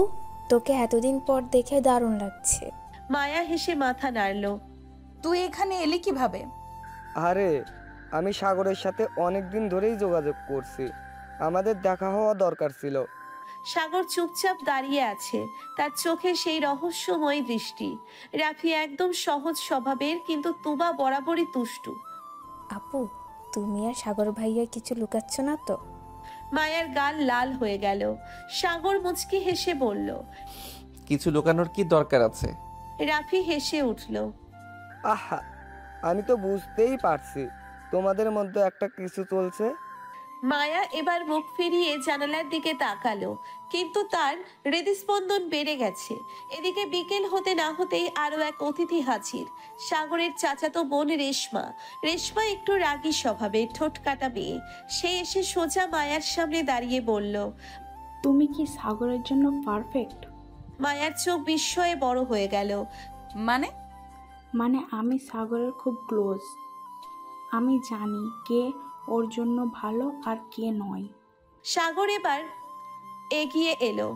তোকে এতদিন পর দেখে দারুণ লাগছে। মায়া হেসে মাথা নাড়ল। তুই এখানে এলি কিভাবে? আরে, আমি সাগরের সাথে অনেক দিন ধরেই যোগাযোগ করছি, আমাদের দেখা হওয়া দরকার ছিল। সাগর চুপচাপ দাঁড়িয়ে আছে, তার চোখে সেই রহস্যময় দৃষ্টি। রাফি একদম সহজ স্বভাবের, কিন্তু তুবা বরাবরই দুষ্টু। আপু, তুমি আর সাগর ভাইয়া কিছু লুকাচ্ছ না তো? মায়ার গাল লাল হয়ে গেল। সাগর মুচকি হেসে বলল, কিছু লুকানোর কি দরকার আছে? রাফি হেসে উঠল। আহা, আমি তো বুঝতেই পারছি তোমাদের মধ্যে একটা কিছু চলছে। মায়া এবার মুখ ফিরিয়ে জানালার দিকে তাকালো, কিন্তু তার হৃদস্পন্দন বেড়ে গেছে। এদিকে বিকেল হতে না হতেই আরো এক অতিথি হাজির, সাগরের চাচাতো বোন রেশমা। রেশমা একটু রাগী স্বভাবের, ঠোঁট কাটা মেয়ে। সে এসে সোজা মায়ার সামনে দাঁড়িয়ে বলল, তুমি কি সাগরের জন্য পারফেক্ট? মায়ার চোখ বিস্ময়ে বড় হয়ে গেল। মানে আমি সাগরের খুব ক্লোজ। আমি জানি কে ওর জন্য ভালো আর কে নয়। সাগর এবার এগিয়ে এলো,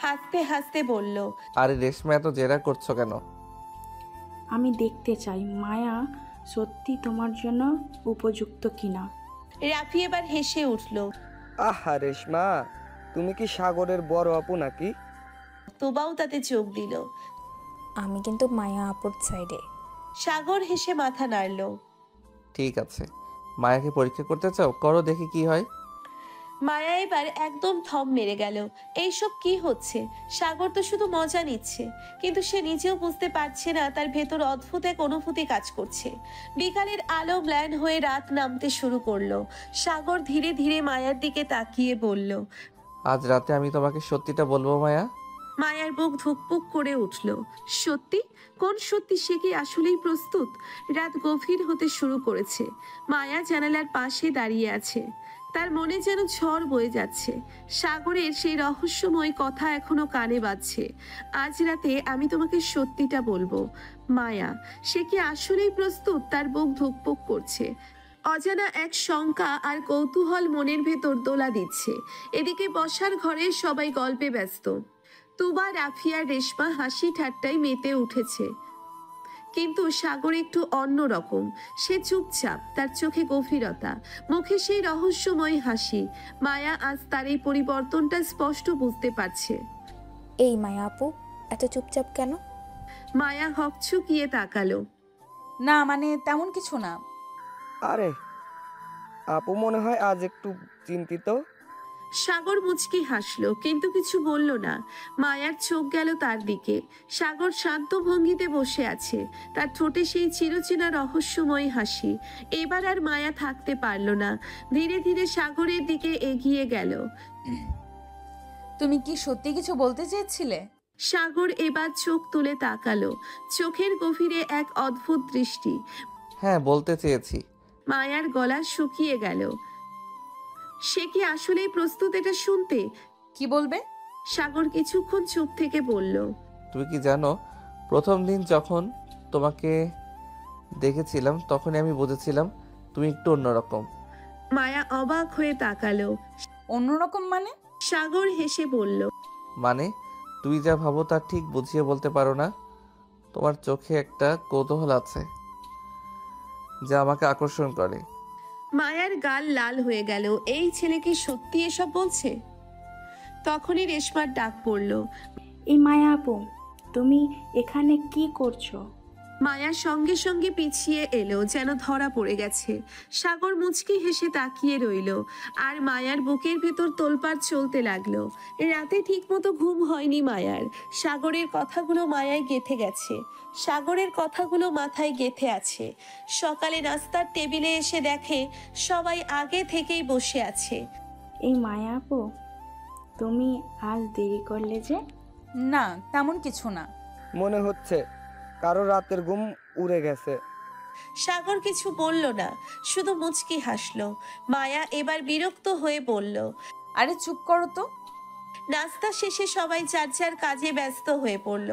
হাসতে হাসতে বলল, আরে রেশমা, এত জেরা করছো কেন? আমি দেখতে চাই মায়া সত্যি তোমার জন্য উপযুক্ত কিনা। রাফি এবার হেসে উঠল। আহা রেশমা, তুমি কি সাগরের বড় আপু নাকি? তোবাও তাতে চোখ দিল। আমি কিন্তু মায়া আপুর সাইডে। সাগর হেসে মাথা নাড়ল। ঠিক আছে, মায়াকে পরীক্ষা করতে চাও, করো, দেখি কি হয়। মায়া এবার একদম থম মেরে গেল। এইসব কি হচ্ছে? সাগর তো শুধু মজা নিচ্ছে, কিন্তু সে নিজেও বুঝতে পারছে না তার ভেতর অদ্ভুত এক অনুভূতি কাজ করছে। বিকালের আলো ম্লান হয়ে রাত নামতে শুরু করলো। সাগর ধীরে ধীরে মায়ার দিকে তাকিয়ে বলল, আজ রাতে আমি তোমাকে সত্যিটা বলবো মায়া। মায়ার বুক ধুকপুক করে উঠল। সত্যি? কোন সত্যি? সে কি আসলেই প্রস্তুত? রাত গভীর হতে শুরু করেছে। মায়া জানালার পাশে দাঁড়িয়ে আছে, তার মনে যেন ঝড় বয়ে যাচ্ছে। সাগরের সেই রহস্যময় কথা এখনো কানে বাজছে। আজ রাতে আমি তোমাকে সত্যিটা বলবো। মায়া, সে কি আসলেই প্রস্তুত? তার বুক ধুকপুক করছে। অজানা এক শঙ্কা আর কৌতূহল মনের ভেতর দোলা দিচ্ছে। এদিকে বসার ঘরে সবাই গল্পে ব্যস্ত। তুবা, রাফি আর রেশমা হাসি ঠাট্টায় মেতে উঠেছে, কিন্তু সাগর একটু অন্য রকম। সে চুপচাপ, তার চোখে গভীরতা, মুখে সেই রহস্যময় হাসি। মায়া আজ তার এই পরিবর্তনটা স্পষ্ট বুঝতে পারছে। এই মায়া আপু, এত চুপচাপ কেন? মায়া হকচকিয়ে তাকালো। না, মানে তেমন কিছু না। আরে, আপু মনে হয় আজ একটু চিন্তিত। সাগর মুচকি হাসলো, কিন্তু কিছু বলল না। মায়ার চোখ গেল তার দিকে। সাগর শান্ত ভঙ্গিতে বসে আছে, তার ঠোঁটে সেই চিরচেনা রহস্যময় হাসি। এবার আর মায়া থাকতে পারল না, ধীরে ধীরে সাগরের দিকে এগিয়ে গেল। তুমি কি সত্যি কিছু বলতে চেয়েছিলে? সাগর এবার চোখ তুলে তাকালো, চোখের গভীরে এক অদ্ভুত দৃষ্টি। হ্যাঁ, বলতে চেয়েছি। মায়ার গলা শুকিয়ে গেল। সে কি আসলেই প্রস্তুত এটা শুনতে? কি বলবে? সাগর কিছুক্ষণ চুপ থেকে বলল, তুমি কি জানো, প্রথম দিন যখন তোমাকে দেখেছিলাম তখনই আমি বুঝেছিলাম তুমি একটু অন্যরকম। মায়া অবাক হয়ে তাকালো। অন্যরকম মানে? সাগর হেসে বলল, মানে তুমি যা ভাবো তা ঠিক বুঝিয়ে বলতে পারো না। তোমার চোখে একটা কৌতূহল আছে যা আমাকে আকর্ষণ করে। মায়ার গাল লাল হয়ে গেল। এই ছেলে কি সত্যি এসব বলছে? তখনই রেশমার ডাক পড়ল। এই মায়া আপু, তুমি এখানে কি করছো? মায়া সঙ্গে সঙ্গে পিছিয়ে এলো, যেন ধরা পড়ে গেছে। সাগর মুচকি হেসে তাকিয়ে রইল, আর মায়ার বুকের ভেতর তোলপাড় চলতে লাগলো। রাতে ঠিকমতো ঘুম হয়নি মায়ার। সাগরের কথাগুলো মায়ায় গেঁথে গেছে, সাগরের কথাগুলো মাথায় গেঁথে আছে। সকালে নাস্তার টেবিলে এসে দেখে সবাই আগে থেকেই বসে আছে। এই মায়া আপু, তুমি আজ দেরি করলে যে? না, তেমন কিছু না। মনে হচ্ছে কারো রাতের ঘুম উড়ে গেছে। সাগর কিছু বলল না, শুধু মুচকি হাসলো। মায়া এবার বিরক্ত হয়ে বলল, আরে চুপ করো তো। নাস্তা শেষে সবাই যার যার কাজে ব্যস্ত হয়ে পড়ল,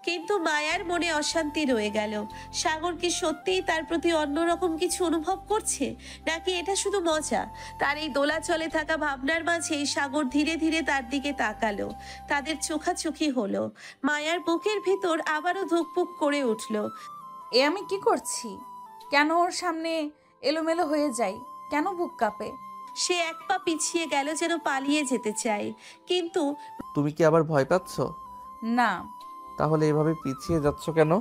কিন্তু মায়ার মনে অশান্তি রয়ে গেল। সাগর কি সত্যিই তার প্রতি অন্যরকম কিছু অনুভব করছে, নাকি এটা শুধু মজা? তার এই দোলাচলে থাকা ভাবনার মাঝেই সাগর ধীরে ধীরে তার দিকে তাকালো। তাদের চোখাচোখি হলো। মায়ার বুকের ভেতর আবারও ধুকপুক করে উঠল। এ আমি কি করছি? কেন ওর সামনে এলোমেলো হয়ে যাই? কেন বুক কাঁপে? সে এক পা পিছিয়ে গেল, যেন পালিয়ে যেতে চায়, কিন্তু তুমি কি আবার ভয় পাচ্ছ? না। তাহলে এভাবে পিছিয়ে যাচ্ছ কেন?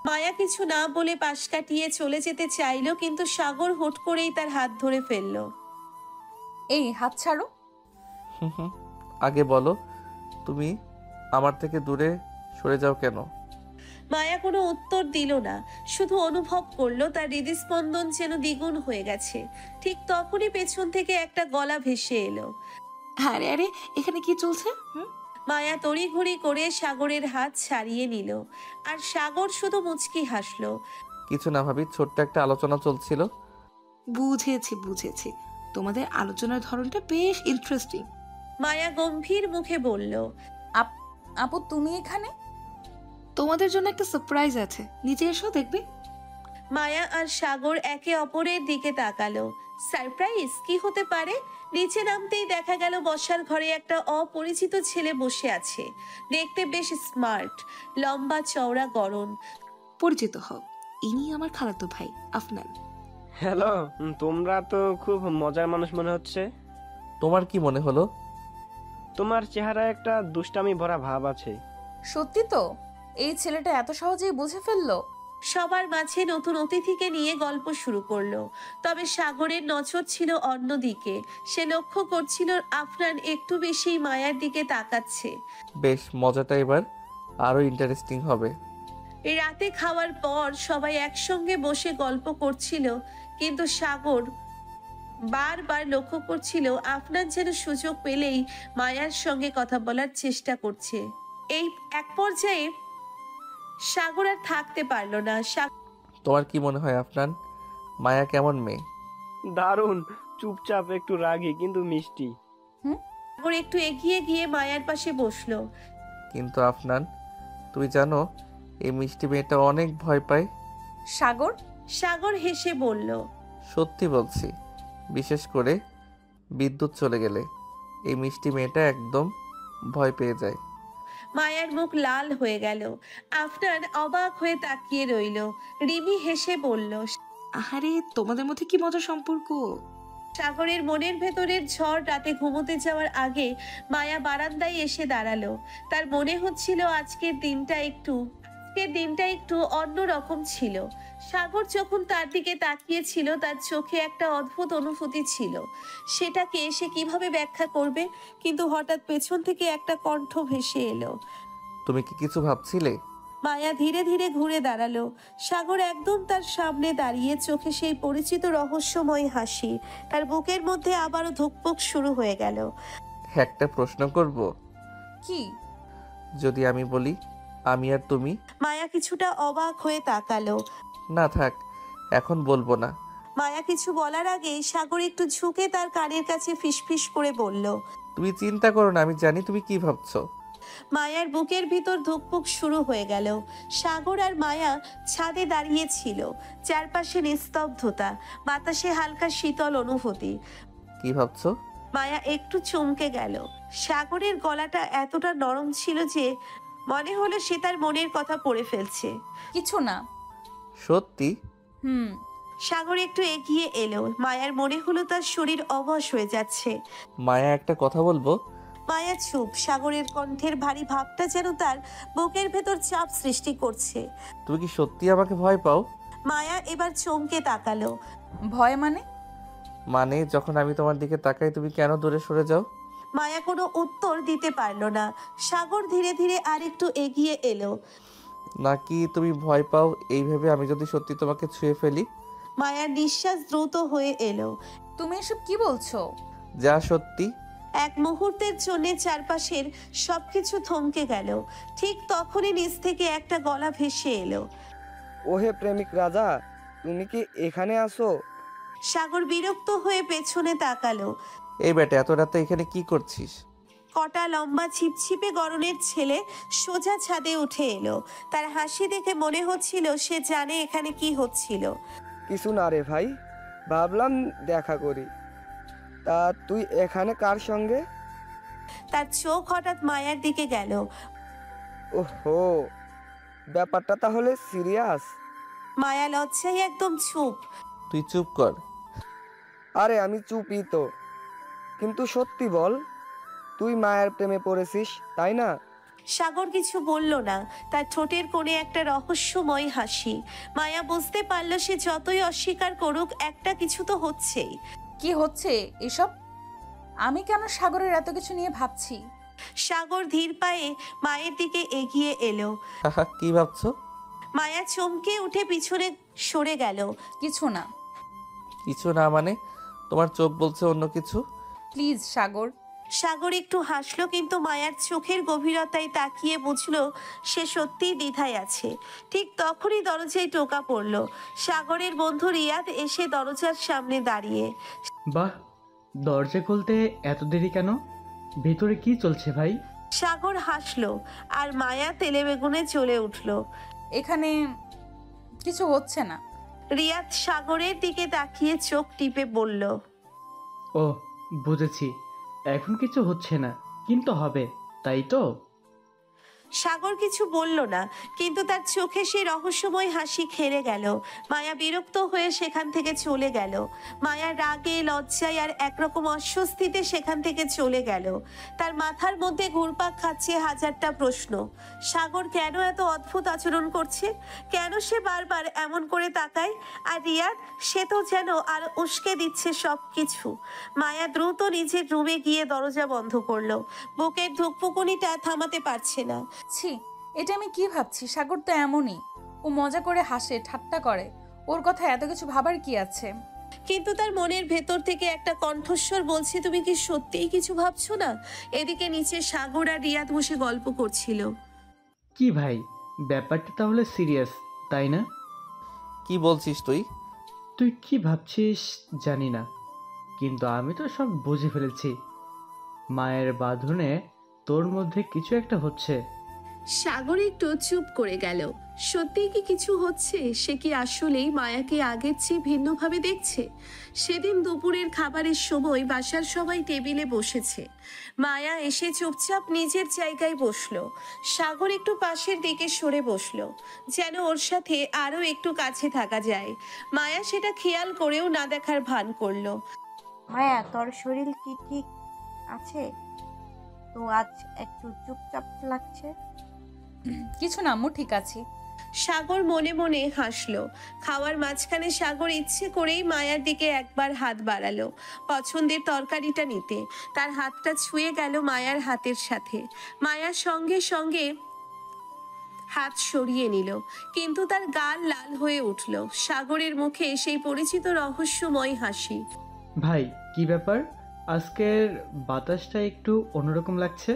মায়া কিছু না বলে পাশ কাটিয়ে চলে যেতে চাইলো, কিন্তু সাগর হুট করেই তার হাত ধরে ফেললো। এই হাত ছাড়ো। আগে বলো, তুমি আমার থেকে দূরে সরে যাও কেন? মায়া কোনো উত্তর দিল না, শুধু অনুভব করলো তার হৃদস্পন্দন যেন দ্বিগুণ হয়ে গেছে। ঠিক তখনই পেছন থেকে একটা গলা ভেসে এলো। আরে আরে, এখানে কি চলছে? মায়া তড়িঘড়ি করে সাগরের হাত ছাড়িয়ে নিল, আর সাগর শুধু মুচকি হাসলো। কিছু না ভাবি, ছোট্ট একটা আলোচনা চলছিল। বুঝেছি বুঝেছি, তোমাদের আলোচনার ধরনটা বেশ ইন্টারেস্টিং। মায়া গম্ভীর মুখে বলল, আপু তুমি এখানে? তোমাদের জন্য একটা সারপ্রাইজ আছে, নিচে এসো দেখবে। মায়া আর সাগর একে অপরের দিকে তাকালো। সারপ্রাইজ কি হতে পারে? নিচে নামতেই দেখা গেল বসার ঘরে একটা অপরিচিত ছেলে বসে আছে। দেখতে বেশ স্মার্ট, লম্বা চওড়া গড়ন। পরিচিত হও, ইনি আমার খালাতো ভাই আফনান। হ্যালো, তোমরা তো খুব মজার মানুষ মনে হচ্ছে। তোমার কি মনে হলো? তোমার চেহারায় একটা দুষ্টামি ভরা ভাব আছে। সত্যি তো? এই ছেলেটা এত সহজেই বুঝে ফেললো? সবার মাঝে নতুন অতিথিকে নিয়ে গল্প শুরু করলো। তবে সাগরের নজর ছিল অন্যদিকে। সে লক্ষ্য করছিল আফনান একটু বেশি মায়ার দিকে তাকাচ্ছে। বেশ, মজাটা এবার আরো ইন্টারেস্টিং হবে। রাতে খাওয়ার পর সবাই একসঙ্গে বসে গল্প করছিল, কিন্তু সাগর বারবার লক্ষ্য করছিল আফনান যেন সুযোগ পেলেই মায়ার সঙ্গে কথা বলার চেষ্টা করছে। এই এক পর্যায়ে সাগর আর থাকতে পারল না। তোমার কি মনে হয় আফনান, মায়া কেমন মেয়ে? দারুণ, চুপচাপ, একটু রাগী কিন্তু মিষ্টি। সাগর একটু এগিয়ে গিয়ে মায়ার পাশে বসলো। কিন্তু আফনান, তুই জানো এই মিষ্টি মেয়েটা অনেক ভয় পায়। সাগর হেসে বলল, সত্যি বলছি, বিশেষ করে বিদ্যুৎ চলে গেলে এই মিষ্টি মেয়েটা একদম ভয় পেয়ে যায়। মায়ার মুখ লাল হয়ে গেল। আফনান অবাক হয়ে তাকিয়ে রইল। রিমি হেসে বলল, আহারে, তোমাদের মধ্যে কি মজার সম্পর্ক। সাগরের মনের ভেতরের ঝড় রাতে ঘুমোতে যাওয়ার আগে মায়া বারান্দায় এসে দাঁড়ালো। তার মনে হচ্ছিল আজকের দিনটা একটু অন্যরকম ছিল। সাগর যখন তার দিকে তাকিয়েছিল, তার চোখে একটা অদ্ভুত অনুভূতি ছিল। সেটাকে সে কিভাবে ব্যাখ্যা করবে? কিন্তু হঠাৎ পেছন থেকে একটা কণ্ঠ ভেসে এলো। তুমি কি কিছু ভাবছিলে? মায়া ধীরে ধীরে ঘুরে দাঁড়ালো। সাগর একদম তার সামনে দাঁড়িয়ে, চোখে সেই পরিচিত রহস্যময় হাসি। তার বুকের মধ্যে আবারও ধুকপুক শুরু হয়ে গেল। একটা প্রশ্ন করব? কি? যদি আমি বলি আমি আর তুমি? মায়া কিছুটা অবাক হয়ে তাকালো। না থাক, এখন বলবো না। মায়া কিছু বলার আগেই সাগর একটু ঝুঁকে তার কানের কাছে ফিসফিস করে বলল, তুমি চিন্তা করো না, আমি জানি তুমি কি ভাবছো। মায়ার বুকের ভিতর ধুকপুক শুরু হয়ে গেল। সাগর আর মায়া ছাদে দাঁড়িয়ে ছিল। চারপাশে নিস্তব্ধতা, বাতাসে হালকা শীতল অনুভূতি। কি ভাবছো? মায়া একটু চমকে গেল। সাগরের গলাটা এতটা নরম ছিল যে মনে হলো সে তার মনের কথা পড়ে ফেলছে। কিছু না। সত্যি? সাগর একটু এগিয়ে এলো। মায়ার মনে হলো তার শরীর অবশ হয়ে যাচ্ছে। মায়া, একটা কথা বলবো? মায়া চুপ। সাগরের কণ্ঠের ভারী ভাবটা যেন তার বুকের ভেতর চাপ সৃষ্টি করছে। তুমি কি সত্যি আমাকে ভয় পাও? মায়া এবার চমকে তাকালো। ভয় মানে? মানে যখন আমি তোমার দিকে তাকাই তুমি কেন দূরে সরে যাও? মায়া কোনো উত্তর দিতে পারলো না। সাগর ধীরে ধীরে আরেকটু এগিয়ে এলো। নাকি তুমি ভয় পাও এই ভেবে আমি যদি সত্যি তোমাকে ছুঁয়ে ফেলি? মায়ার নিঃশ্বাস দ্রুত হয়ে এলো। তুমি এসব কি বলছো? যা সত্যি। এক মুহূর্তের জন্য চারপাশের সবকিছু থমকে গেল। ঠিক তখনই নিচ থেকে একটা গলা ভেসে এলো। ওহে প্রেমিক রাজা, তুমি কি এখানে আসো? সাগর বিরক্ত হয়ে পেছনে তাকালো। এই বেটা এত রাতে এখানে কি করছিস? কটা লম্বা ছিপছিপে গরনের ছেলে সোজা ছাদে উঠে এলো। তার হাসি দেখে মনে হচ্ছিল সে জানে এখানে কি হচ্ছিল। কিছু না রে ভাই, ভাবলাম দেখা করি। তা তুই এখানে কার সঙ্গে? তার চোখ হঠাৎ মায়ার দিকে গেল। ওহো, ব্যাপারটা তাহলে সিরিয়াস। মায়া লজ্জায় একদম চুপ। তুই চুপ কর। আরে আমি চুপই তো, কিন্তু সত্যি বল, তুই মায়ের প্রেমে পড়েছিস তাই না? সাগর কিছু বলল না। তার ঠোঁটের কোণে একটা রহস্যময় হাসি। মায়া বুঝতে পারল সে যতই অস্বীকার করুক একটা কিছু তো হচ্ছেই। কি হচ্ছে এসব? আমি কেন সাগরের এত কিছু নিয়ে ভাবছি? সাগর ধীর পায়ে মায়ের দিকে এগিয়ে এলো। হাহা, কি ভাবছো? মায়া চমকে উঠে পিছনে সরে গেল। কিছু না। কিছু না মানে? তোমার চোখ বলছে অন্য কিছু। প্লিজ সাগর। সাগর একটু হাসলো, কিন্তু মায়ার চোখের গভীরতায় তাকিয়ে বুঝলো সে সত্যিই দ্বিধায় আছে। ঠিক তখনই দরজায় টোকা পড়ল। সাগরের বন্ধু রিয়াদ এসে দরজার সামনে দাঁড়িয়ে। বাহ, দরজা খুলতে এত দেরি কেন? ভেতরে কি চলছে ভাই? সাগর হাসলো আর মায়া তেলে বেগুনে চলে উঠলো। এখানে কিছু হচ্ছে না। রিয়াদ সাগরের দিকে তাকিয়ে চোখ টিপে বলল, ও বুঝেছি, এখন কিছু হচ্ছে না, কিন্তু হবে, তাই তো? সাগর কিছু বলল না, কিন্তু তার চোখে সেই রহস্যময় হাসি খেলে গেল। মায়া বিরক্ত হয়ে সেখান থেকে চলে গেল। মায়া রাগে, লজ্জায় আর একরকম অস্বস্তিতে সেখান থেকে চলে গেল। তার মাথার মধ্যে ঘুরপাক খাচ্ছে হাজারটা প্রশ্ন। সাগর কেন এত অদ্ভুত আচরণ করছে? কেন সে বারবার এমন করে তাকায়? আর রিয়াদ, সে তো যেন আর উস্কে দিচ্ছে সব কিছু। মায়া দ্রুত নিজের রুমে গিয়ে দরজা বন্ধ করলো। বুকের ধুকপুকুনিটা থামাতে পারছে না। ছি, এটা আমি কি ভাবছি? সাগর তো এমনই। ও মজা করে হাসে, ঠাট্টা করে। ওর কথা এত কিছু ভাবার কি আছে? কিন্তু তার মনের ভেতর থেকে একটা কণ্ঠস্বর বলছে, তুমি কি সত্যিই কিছু ভাবছো না? এদিকে নিচে সাগর আর রিয়াদ বসে গল্প করছিল। কি ভাই, ব্যাপারটা তাহলে সিরিয়াস, তাই না? কি বলছিস তুই? তুই কি ভাবছিস জানি না, কিন্তু আমি তো সব বুঝে ফেলেছি। মায়ের বাঁধনে তোর মধ্যে কিছু একটা হচ্ছে। সাগর একটু চুপ করে গেল। সত্যিই কি কিছু হচ্ছে? সে কি আসলেই মায়াকে আগের চেয়ে ভিন্নভাবে দেখছে? সেদিন দুপুরের খাবারের সময় বাসার সবাই টেবিলে বসেছে। মায়া এসে চুপচাপ নিজের জায়গায় বসলো। সাগর একটু পাশের দিকে সরে বসলো, যেন ওর সাথে আরো একটু কাছে থাকা যায়। মায়া সেটা খেয়াল করেও না দেখার ভান করলো। মায়া, তোর শরীর কি ঠিক আছে? তো আজ একটু চুপচাপ লাগছে। কিছু না আম্মু, ঠিক আছে। সাগর মনে মনে হাসলো। খাওয়ার মাঝখানে সাগর ইচ্ছে করেই মায়ার দিকে একবার হাত বাড়ালো পছন্দের তরকারিটা নিতে। তার হাতটা ছুঁয়ে গেল মায়ার হাতের সাথে। মায়ার সঙ্গে সঙ্গে হাত সরিয়ে নিল, কিন্তু তার গাল লাল হয়ে উঠল। সাগরের মুখে সেই পরিচিত রহস্যময় হাসি। ভাই, কি ব্যাপার? আজকের বাতাসটা একটু অন্যরকম লাগছে।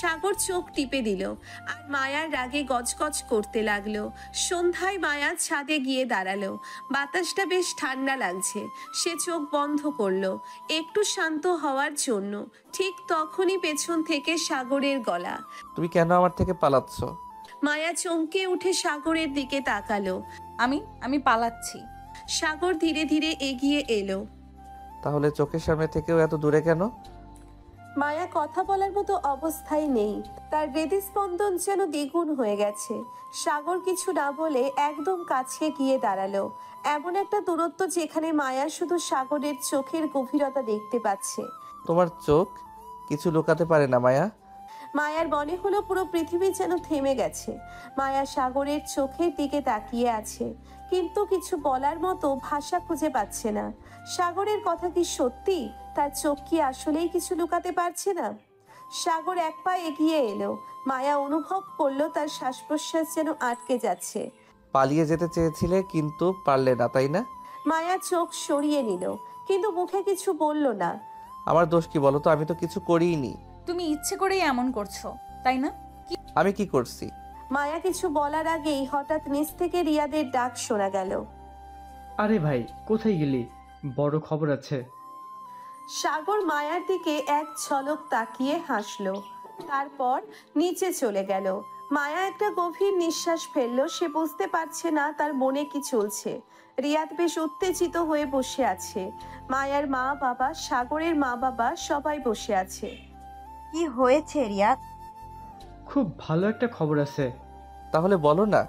সাগর চোখ টিপে দিল আর মায়ার রাগে গজগজ করতে লাগলো। সন্ধ্যায় মায়া ছাদে গিয়ে দাঁড়ালো। বাতাসটা বেশ ঠান্ডা লাগছে। সে চোখ বন্ধ করলো একটু শান্ত হওয়ার জন্য। ঠিক তখনই পেছন থেকে সাগরের গলা। তুমি কেন আমার থেকে পালাচ্ছ? মায়া চমকে উঠে সাগরের দিকে তাকালো। আমি পালাচ্ছি। সাগর ধীরে ধীরে এগিয়ে এলো। তাহলে চোখের সামনে থেকেও এত দূরে কেন? মায়া কথা বলার মতো অবস্থায় নেই। তার হৃদস্পন্দন যেন দ্বিগুণ হয়ে গেছে। সাগর কিছু না বলে একদম কাছে গিয়ে দাঁড়ালো, এমন একটা দূরত্ব যেখানে মায়া শুধু সাগরের চোখের গভীরতা দেখতে পাচ্ছে। তোমার চোখ কিছু লুকাতে পারে না মায়া। মায়ার মনে হলো পুরো পৃথিবী যেন থেমে গেছে। মায়া সাগরের চোখের দিকে তাকিয়ে আছে, কিন্তু কিছু বলার মতো ভাষা খুঁজে পাচ্ছে না। সাগরের কথা কি সত্যি? তার চোখ কি আসলেই কিছু লুকাতে পারছে না? সাগর এক পা এগিয়ে এলো। মায়া অনুভব করলো তার শ্বাস প্রশ্বাস যেন আটকে যাচ্ছে। পালিয়ে যেতে চেয়েছিলে কিন্তু পারলে না, তাই না? মায়া চোখ সরিয়ে নিল, কিন্তু মুখে কিছু বলল না। আমার দোষ কি বলো তো? আমি তো কিছু করিনি। তুমি ইচ্ছে করেই এমন করছো, তাই না? আমি কি করছি? মায়া কিছু বলার আগেই হঠাৎ নিচ থেকে রিয়াদের ডাক শোনা গেল। আরে ভাই, কোথায় গেলি? বড় খবর আছে। সাগর মায়ার দিকে এক ঝলক তাকিয়ে হাসলো, তারপর নিচে চলে গেল। মায়া একটা গভীর নিঃশ্বাস ফেললো। সে বুঝতে পারছে না তার মনে কি চলছে। রিয়াদ বেশ উত্তেজিত হয়ে বসে আছে। মায়ার মা বাবা, সাগরের মা বাবা সবাই বসে আছে। কি হয়েছে রিয়াদ? খুব ভালো একটা খবর আছে। তাহলে বলো না।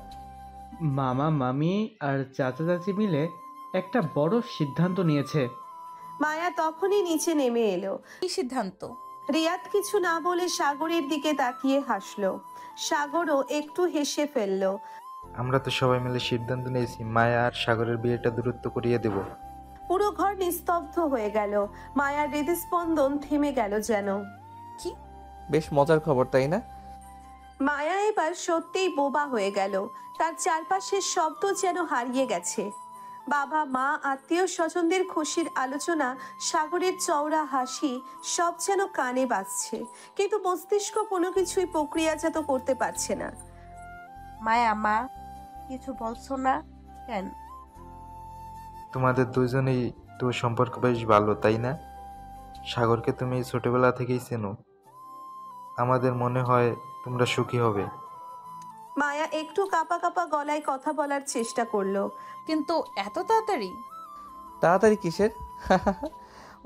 মামা মামি আর চাচা চাচি মিলে একটা বড় সিদ্ধান্ত নিয়েছে। মায়া তখনই নিচে নেমে এলো। কি সিদ্ধান্ত? রিয়াদ কিছু না বলে সাগরের দিকে তাকিয়ে হাসলো। সাগরও একটু হেসে ফেললো। আমরা তো সবাই মিলে সিদ্ধান্ত নিয়েছি মায়া আর সাগরের বিয়েটা দূরত্ব করিয়ে দেব। পুরো ঘর নিস্তব্ধ হয়ে গেল। মায়ার হৃদস্পন্দন থেমে গেল যেন। কি বেশ মজার খবর, তাই না? মায়া এবার সত্যিই বোবা হয়ে গেল। তার চারপাশের শব্দ যেন হারিয়ে গেছে। বাবা মা আত্মীয় স্বজনদের খুশির আলোচনা, সাগরের চওড়া হাসি সব যেন কানে বাজছে, কিন্তু মস্তিষ্ক কোনো কিছুই প্রক্রিয়াজাত করতে পারছে না। মায়া, মা কিছু বলছো না কেন? তোমাদের দুজনেই তো সম্পর্ক বেশ ভালো, তাই না? সাগরকে তুমি ছোটবেলা থেকেই চেনো। আমাদের মনে হয় তোমরা সুখী হবে। মায়া একটু কাঁপা কাঁপা গলায় কথা বলার চেষ্টা করলো। কিন্তু এত তাড়াতাড়ি? তাড়াতাড়ি কিসের?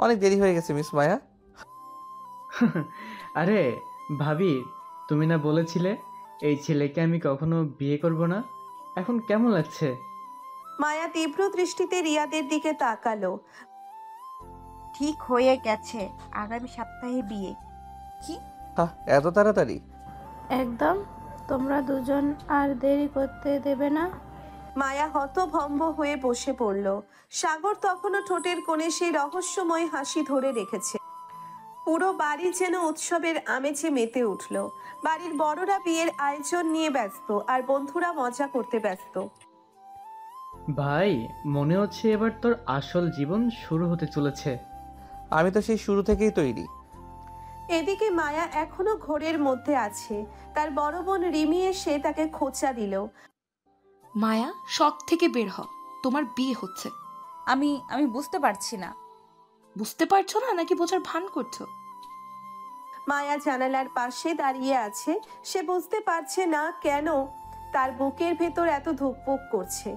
অনেক দেরি হয়ে গেছে মিস মায়া। আরে ভাবি, তুমি না বলেছিলে এই ছেলেকে আমি কখনো বিয়ে করব না? এখন কেমন লাগছে? মায়া তীব্র দৃষ্টিতে রিয়াদের দিকে তাকালো। ঠিক হয়ে গেছে, আগামী সপ্তাহে বিয়ে। কি? এত তাড়াতাড়ি? একদম। তোমরা দুজন আর দেরি করতে দেবে না। মায়া হতভম্ব হয়ে বসে পড়ল। সাগর তখনও ঠোঁটের কোণে সেই রহস্যময় হাসি ধরে রেখেছে। পুরো বাড়ি যেন উৎসবের আমেজে মেতে উঠল। বাড়ির বড়রা বিয়ের আয়োজন নিয়ে ব্যস্ত, আর বন্ধুরা মজা করতে ব্যস্ত। ভাই, মনে হচ্ছে এবার তোর আসল জীবন শুরু হতে চলেছে। আমি তো সেই শুরু থেকেই তৈরি। এদিকে মায়া এখনো ঘোরের মধ্যে আছে। তার বড় বোন রিমি এসে তাকে খোঁচা দিল। মায়া, শখ থেকে বের হ, তোমার বিয়ে হচ্ছে। আমি বুঝতে পারছি না। বুঝতে পারছো না নাকি বোঝার ভান করছো? মায়া জানালার পাশে দাঁড়িয়ে আছে। সে বুঝতে পারছে না কেন তার বুকের ভেতর এত ধুকপুক করছে।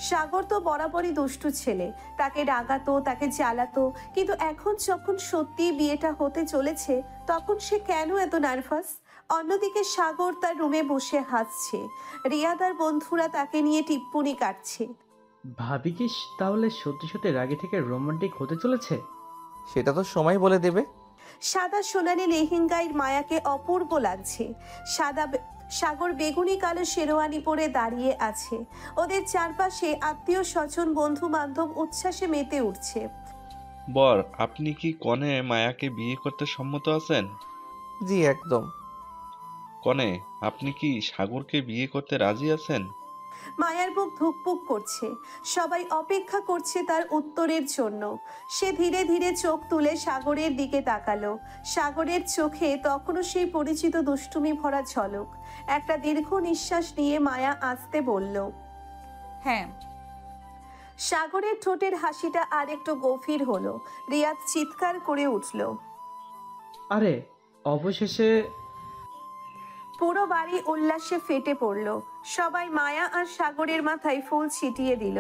সাগর তো বরাবরই দুষ্টু ছেলে, তাকে রাগাতো, তাকে জ্বালাতো, কিন্তু এখন যখন সত্যি বিয়েটা হতে চলেছে তখন সে কেন এত নার্ভাস? অন্যদিকে সাগর তার রুমে বসে হাসছে। রিয়াদ আর বন্ধুরা তাকে নিয়ে টিপ্পনি কাটছে। ভাবি কি তাহলে সত্যি সত্যি রাগে থেকে রোমান্টিক হতে চলেছে? সেটা তো সময় বলে দেবে। সাদা সোনালি লেহেঙ্গায় মায়াকে অপূর্ব লাগছে। সাগর বেগুনি কালো শেরওয়ানি পরে দাঁড়িয়ে আছে। ওদের চারপাশে আত্মীয় স্বজন, বন্ধু বান্ধব উচ্ছ্বাসে মেতে উঠছে। বর, আপনি কি কনে মায়াকে বিয়ে করতে সম্মত আছেন? জি একদম। কনে, আপনি কি সাগরকে বিয়ে করতে রাজি আছেন? মায়ার বুক ধুকপুক করছে। সবাই অপেক্ষা করছে তার উত্তরের জন্য। সে ধীরে ধীরে চোখ তুলে সাগরের দিকে তাকালো। সাগরের চোখে তখনও সেই পরিচিত দুষ্টুমি ভরা ঝলক। একটা দীর্ঘ নিঃশ্বাস নিয়ে মায়া আস্তে বলল, হ্যাঁ। সাগরের ঠোঁটের হাসিটা আর একটু গভীর হলো। রিয়াদ চিৎকার করে উঠল। আরে অবশেষে! পুরো বাড়ি উল্লাসে ফেটে পড়ল। সবাই মায়া আর সাগরের মাথায় ফুল ছিটিয়ে দিল।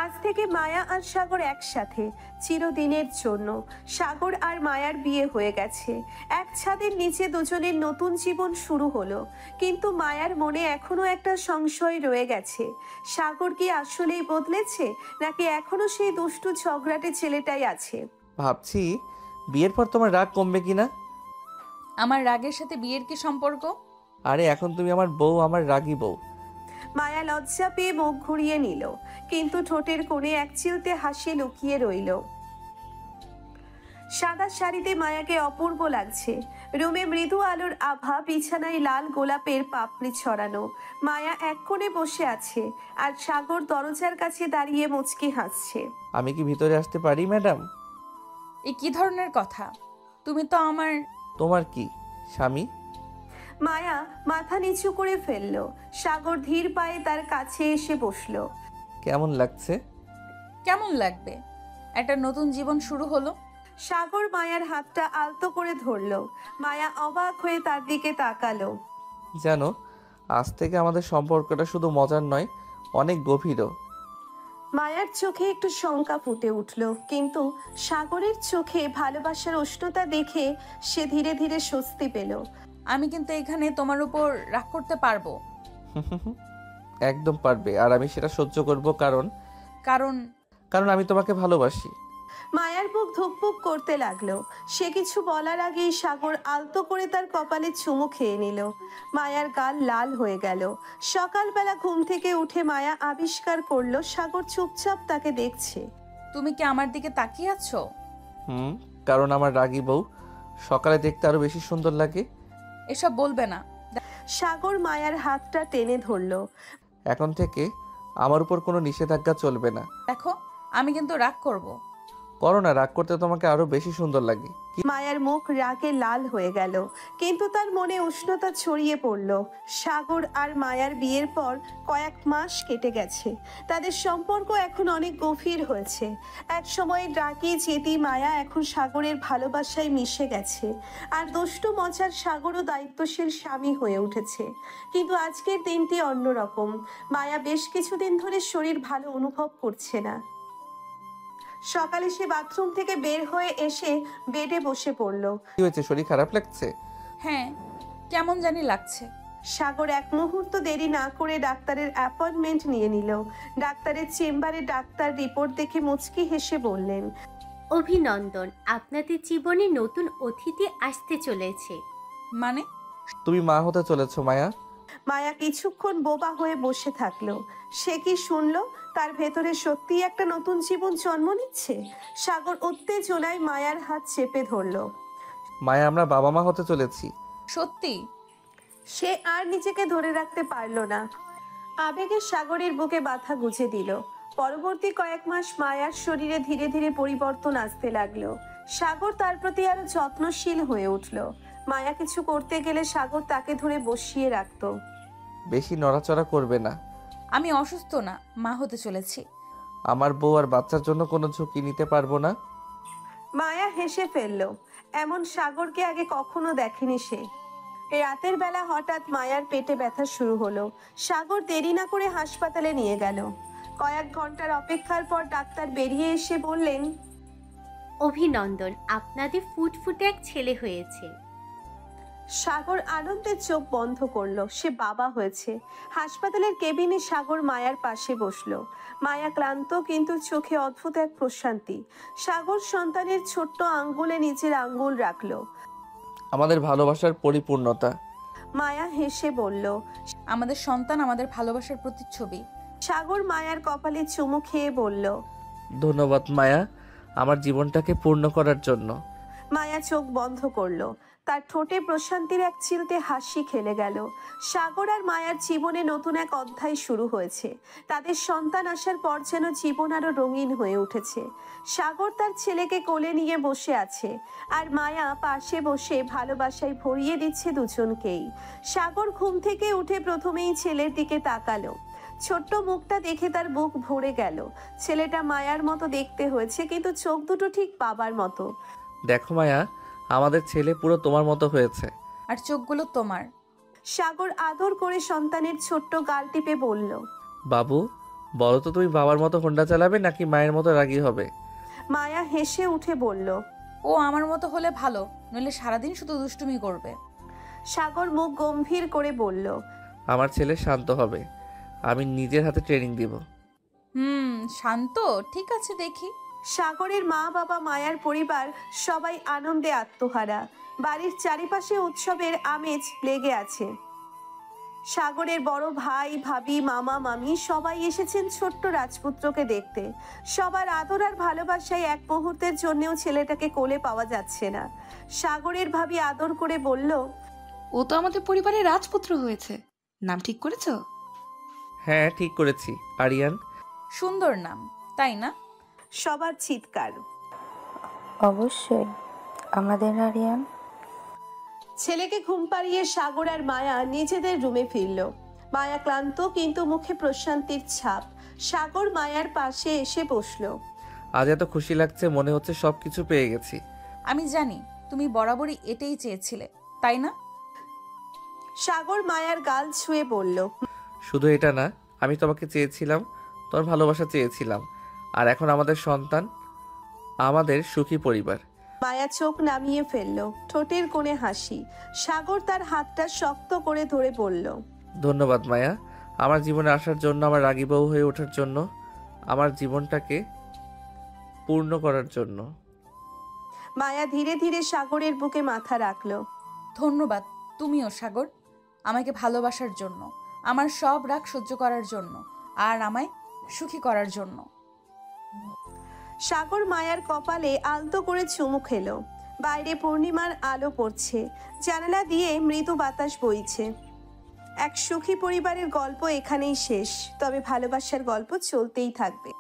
আজ থেকে মায়া আর সাগর একসাথে, চিরদিনের জন্য। সাগর আর মায়ার বিয়ে হয়ে গেছে। এক ছাদের নিচে দুজনের নতুন জীবন শুরু হলো। কিন্তু মায়ার মনে এখনো একটা সংশয় রয়ে গেছে। সাগর কি আসলেই বদলেছে, নাকি এখনো সেই দুষ্টু ঝগড়াটে ছেলেটাই আছে? ভাবছি বিয়ের পর তোমার রাগ কমবে কিনা। আমার রাগের সাথে বিয়ের কি সম্পর্ক? আরে এখন তুমি আমার বউ, আমার রাগী বউ। মায়া লজ্জা পেয়ে মুখ ঘুরিয়ে নিল, কিন্তু ঠোঁটের কোণে এক চিলতে হাসি লুকিয়ে রইল। সাদা শাড়িতে মায়াকে অপূর্ব লাগছে। রুমে মৃদু আলোর আভা, বিছানায় লাল গোলাপের পাপড়ি ছড়ানো। মায়া এক কোণে বসে আছে, আর সাগর দরজার কাছে দাঁড়িয়ে মুচকি হাসছে। আমি কি ভিতরে আসতে পারি ম্যাডাম? এই কি ধরনের কথা? তুমি তো আমার... তোমার কি স্বামী? মায়া মাথা নিচু করে ফেলল। সাগর ধীর পায়ে তার কাছে এসে বসলো। কেমন লাগছে? কেমন লাগবে? একটা নতুন জীবন শুরু হলো। সাগর মায়ার হাতটা আলতো করে ধরলো। মায়া অবাক হয়ে তার দিকে তাকালো। জানো, আজ থেকে আমাদের সম্পর্কটা শুধু মজার নয়, অনেক গভীরও। মায়ার চোখে একটু শঙ্কা ফুটে উঠল, কিন্তু সাগরের চোখে ভালোবাসার উষ্ণতা দেখে সে ধীরে ধীরে স্বস্তি পেল। আমি কিন্তু এখানে তোমার উপর রাগ করতে পারবো। একদম পারবে, আর আমি সেটা সহ্য করব, কারণ কারণ কারণ আমি তোমাকে ভালোবাসি। মায়ার বুক ধুকপুক করতে লাগলো। সে কিছু বলার আগেই সাগর আলতো করে তার কপালে চুমু খেয়ে নিল। মায়ার গাল লাল হয়ে গেল। সকালবেলা ঘুম থেকে উঠে মায়া আবিষ্কার করলো সাগর চুপচাপ তাকে দেখছে। তুমি কি আমার দিকে তাকিয়ে আছো? কারণ আমার রাগী বউ সকালে দেখতে আরো বেশি সুন্দর লাগে। এসব বলবে না। সাগর মায়ার হাতটা টেনে ধরলো। এখন থেকে আমার উপর কোনো নিষেধাজ্ঞা চলবে না। দেখো, আমি কিন্তু রাগ করব। করো না, রাগ করতে তোমাকে আরো বেশি সুন্দর লাগে। মায়ার মুখ রাগে লাল হয়ে গেল, কিন্তু তার মনে উষ্ণতা ছড়িয়ে পড়ল। সাগর আর মায়ার বিয়ের পর কয়েক মাস কেটে গেছে। তাদের সম্পর্ক এখন অনেক গভীর হয়েছে। এক সময় রাগী জেদি মায়া এখন সাগরের ভালোবাসায় মিশে গেছে, আর দুষ্টু মজার সাগরও দায়িত্বশীল স্বামী হয়ে উঠেছে। কিন্তু আজকের দিনটি অন্যরকম। মায়া বেশ কিছুদিন ধরে শরীর ভালো অনুভব করছে না। সকালে সে বাথরুম থেকে বের হয়ে এসে বেডে বসে পড়ল। কি হয়েছে, শরীর খারাপ লাগছে? হ্যাঁ, কেমন জানি লাগছে। সাগর এক মুহূর্ত দেরি না করে ডাক্তারের অ্যাপয়েন্টমেন্ট নিয়ে নিল। ডাক্তারের চেম্বারে ডাক্তার রিপোর্ট দেখে মুচকি হেসে বললেন, অভিনন্দন, আপনাদের জীবনে নতুন অতিথি আসতে চলেছে। মানে? তুমি মা হতে চলেছো মায়া। মায়া কিছুক্ষণ বোবা হয়ে বসে থাকলো। সে কি শুনলো? তার ভেতরে সত্যি একটা নতুন জীবন জন্ম নিচ্ছে। সাগর উত্তেজনায় মায়ার হাত চেপে ধরলো। মায়া, আমরা বাবা মা হতে চলেছি। সত্যি? সে আর নিজেকে ধরে রাখতে পারলো না। আবেগে সাগরের বুকে ব্যথা গুঁজে দিল। পরবর্তী কয়েক মাস মায়ার শরীরে ধীরে ধীরে পরিবর্তন আসতে লাগলো। সাগর তার প্রতি আরো যত্নশীল হয়ে উঠল। মায়া কিছু করতে গেলে সাগর তাকে ধরে বসিয়ে রাখতো। বেশি নড়াচড়া করবে না। আমি অসুস্থ না, মা হতে চলেছি। আমার বউ আর বাচ্চার জন্য কোনো ঝুঁকি নিতে পারবো না। মায়া হেসে ফেলল। এমন সাগরকে আগে কখনো দেখেনি সে। রাতের বেলা হঠাৎ মায়ার পেটে ব্যথা শুরু হলো। সাগর দেরি না করে হাসপাতালে নিয়ে গেল। কয়েক ঘন্টার অপেক্ষার পর ডাক্তার বেরিয়ে এসে বললেন, অভিনন্দন, আপনাদের ফুটফুটে এক ছেলে হয়েছে। সাগর আনন্দের চোখ বন্ধ করলো। সে বাবা হয়েছে। হাসপাতালের কেবিনে সাগর মায়ার পাশে বসলো। মায়া ক্লান্ত, কিন্তু চোখে অদ্ভুত এক প্রশান্তি। সাগর সন্তানের ছোট্ট আঙ্গুলে নিজের আঙ্গুল রাখলো। আমাদের ভালোবাসার পরিপূর্ণতা। মায়া হেসে বলল, আমাদের সন্তান আমাদের ভালোবাসার প্রতিচ্ছবি। সাগর মায়ার কপালে চুমু খেয়ে বলল, ধন্যবাদ মায়া, আমার জীবনটাকে পূর্ণ করার জন্য। মায়া চোখ বন্ধ করলো। তার ঠোঁটে প্রশান্তির এক চিলতে হাসি খেলে গেল। সাগর আর মায়ার জীবনে নতুন এক অধ্যায় শুরু হয়েছে। তাদের সন্তান আসার পর যেন জীবন আরো রঙিন হয়ে উঠেছে। সাগর তার ছেলেকে কোলে নিয়ে বসে আছে, আর মায়া পাশে বসে ভালোবাসায় ভরিয়ে দিচ্ছে দুজনকেই। সাগর ঘুম থেকে উঠে প্রথমেই ছেলের দিকে তাকালো। ছোট্ট মুখটা দেখে তার বুক ভরে গেল। ছেলেটা মায়ার মতো দেখতে হয়েছে, কিন্তু চোখ দুটো ঠিক বাবার মতো। দেখো মায়া, আমাদের ছেলে পুরো তোমার মতো হয়েছে। আর চোখগুলো তোমার। সাগর আদর করে সন্তানের ছোট্ট গাল টিপে বলল, বাবু, বলো তো তুমি বাবার মতো হোন্ডা চালাবে নাকি মায়ের মতো রাগী হবে? মায়া হেসে উঠে বলল, ও আমার মতো হলে ভালো, নইলে সারাদিন শুধু দুষ্টুমি করবে। সাগর মুখ গম্ভীর করে বলল, আমার ছেলে শান্ত হবে, আমি নিজের হাতে ট্রেনিং দিব। শান্ত? ঠিক আছে, দেখি। সাগরের মা বাবা মায়ার পরিবার সবাই আনন্দে আত্মহারা। বাড়ির চারিপাশে উৎসবের আমেজ লেগে আছে। সাগরের বড় ভাই ভাবি মামা মামি সবাই এসেছেন ছোট্ট রাজপুত্রকে দেখতে। সবার আদর আর ভালোবাসায় এক মুহূর্তের জন্যও ছেলেটাকে কোলে পাওয়া যাচ্ছে না। সাগরের ভাবি আদর করে বলল, ও তো আমাদের পরিবারের রাজপুত্র হয়েছে। নাম ঠিক করেছো? হ্যাঁ ঠিক করেছি, আরিয়ান। সুন্দর নাম, তাই না? সবার চিৎকার। অবশ্যই, আমাদের আরিয়ান। ছেলেকে ঘুম পাড়িয়ে সাগর আর মায়া নিজেদের রুমে ফিরল। মায়া ক্লান্ত কিন্তু মুখে প্রশান্তির ছাপ। সাগর মায়ার পাশে এসে বসলো। আজ এত খুশি লাগছে, মনে হচ্ছে সবকিছু পেয়ে গেছি। আমি জানি তুমি বরাবরই এটাই চেয়েছিলে, তাই না? সাগর মায়ার গাল ছুঁয়ে বলল, শুধু এটা না, আমি তোমাকে চেয়েছিলাম, তোমার ভালোবাসা চেয়েছিলাম, আর এখন আমাদের সন্তান, আমাদের সুখী পরিবার। মায়া চোখ নামিয়ে ফেলল, ঠোঁটের কোণে হাসি। সাগর তার হাতটা শক্ত করে ধরে বলল, ধন্যবাদ মায়া, আমার জীবনে আসার জন্য, আমার রাগী বউ হয়ে ওঠার জন্য, আমার জীবনটাকে পূর্ণ করার জন্য। মায়া ধীরে ধীরে সাগরের বুকে মাথা রাখলো। ধন্যবাদ তুমিও সাগর, আমাকে ভালোবাসার জন্য, আমার সব রাগ সহ্য করার জন্য, আর আমায় সুখী করার জন্য। সাগর মায়ার কপালে আলতো করে চুমু খেলো। বাইরে পূর্ণিমার আলো পড়ছে, জানালা দিয়ে মৃদু বাতাস বইছে। এক সুখী পরিবারের গল্প এখানেই শেষ, তবে ভালোবাসার গল্প চলতেই থাকবে।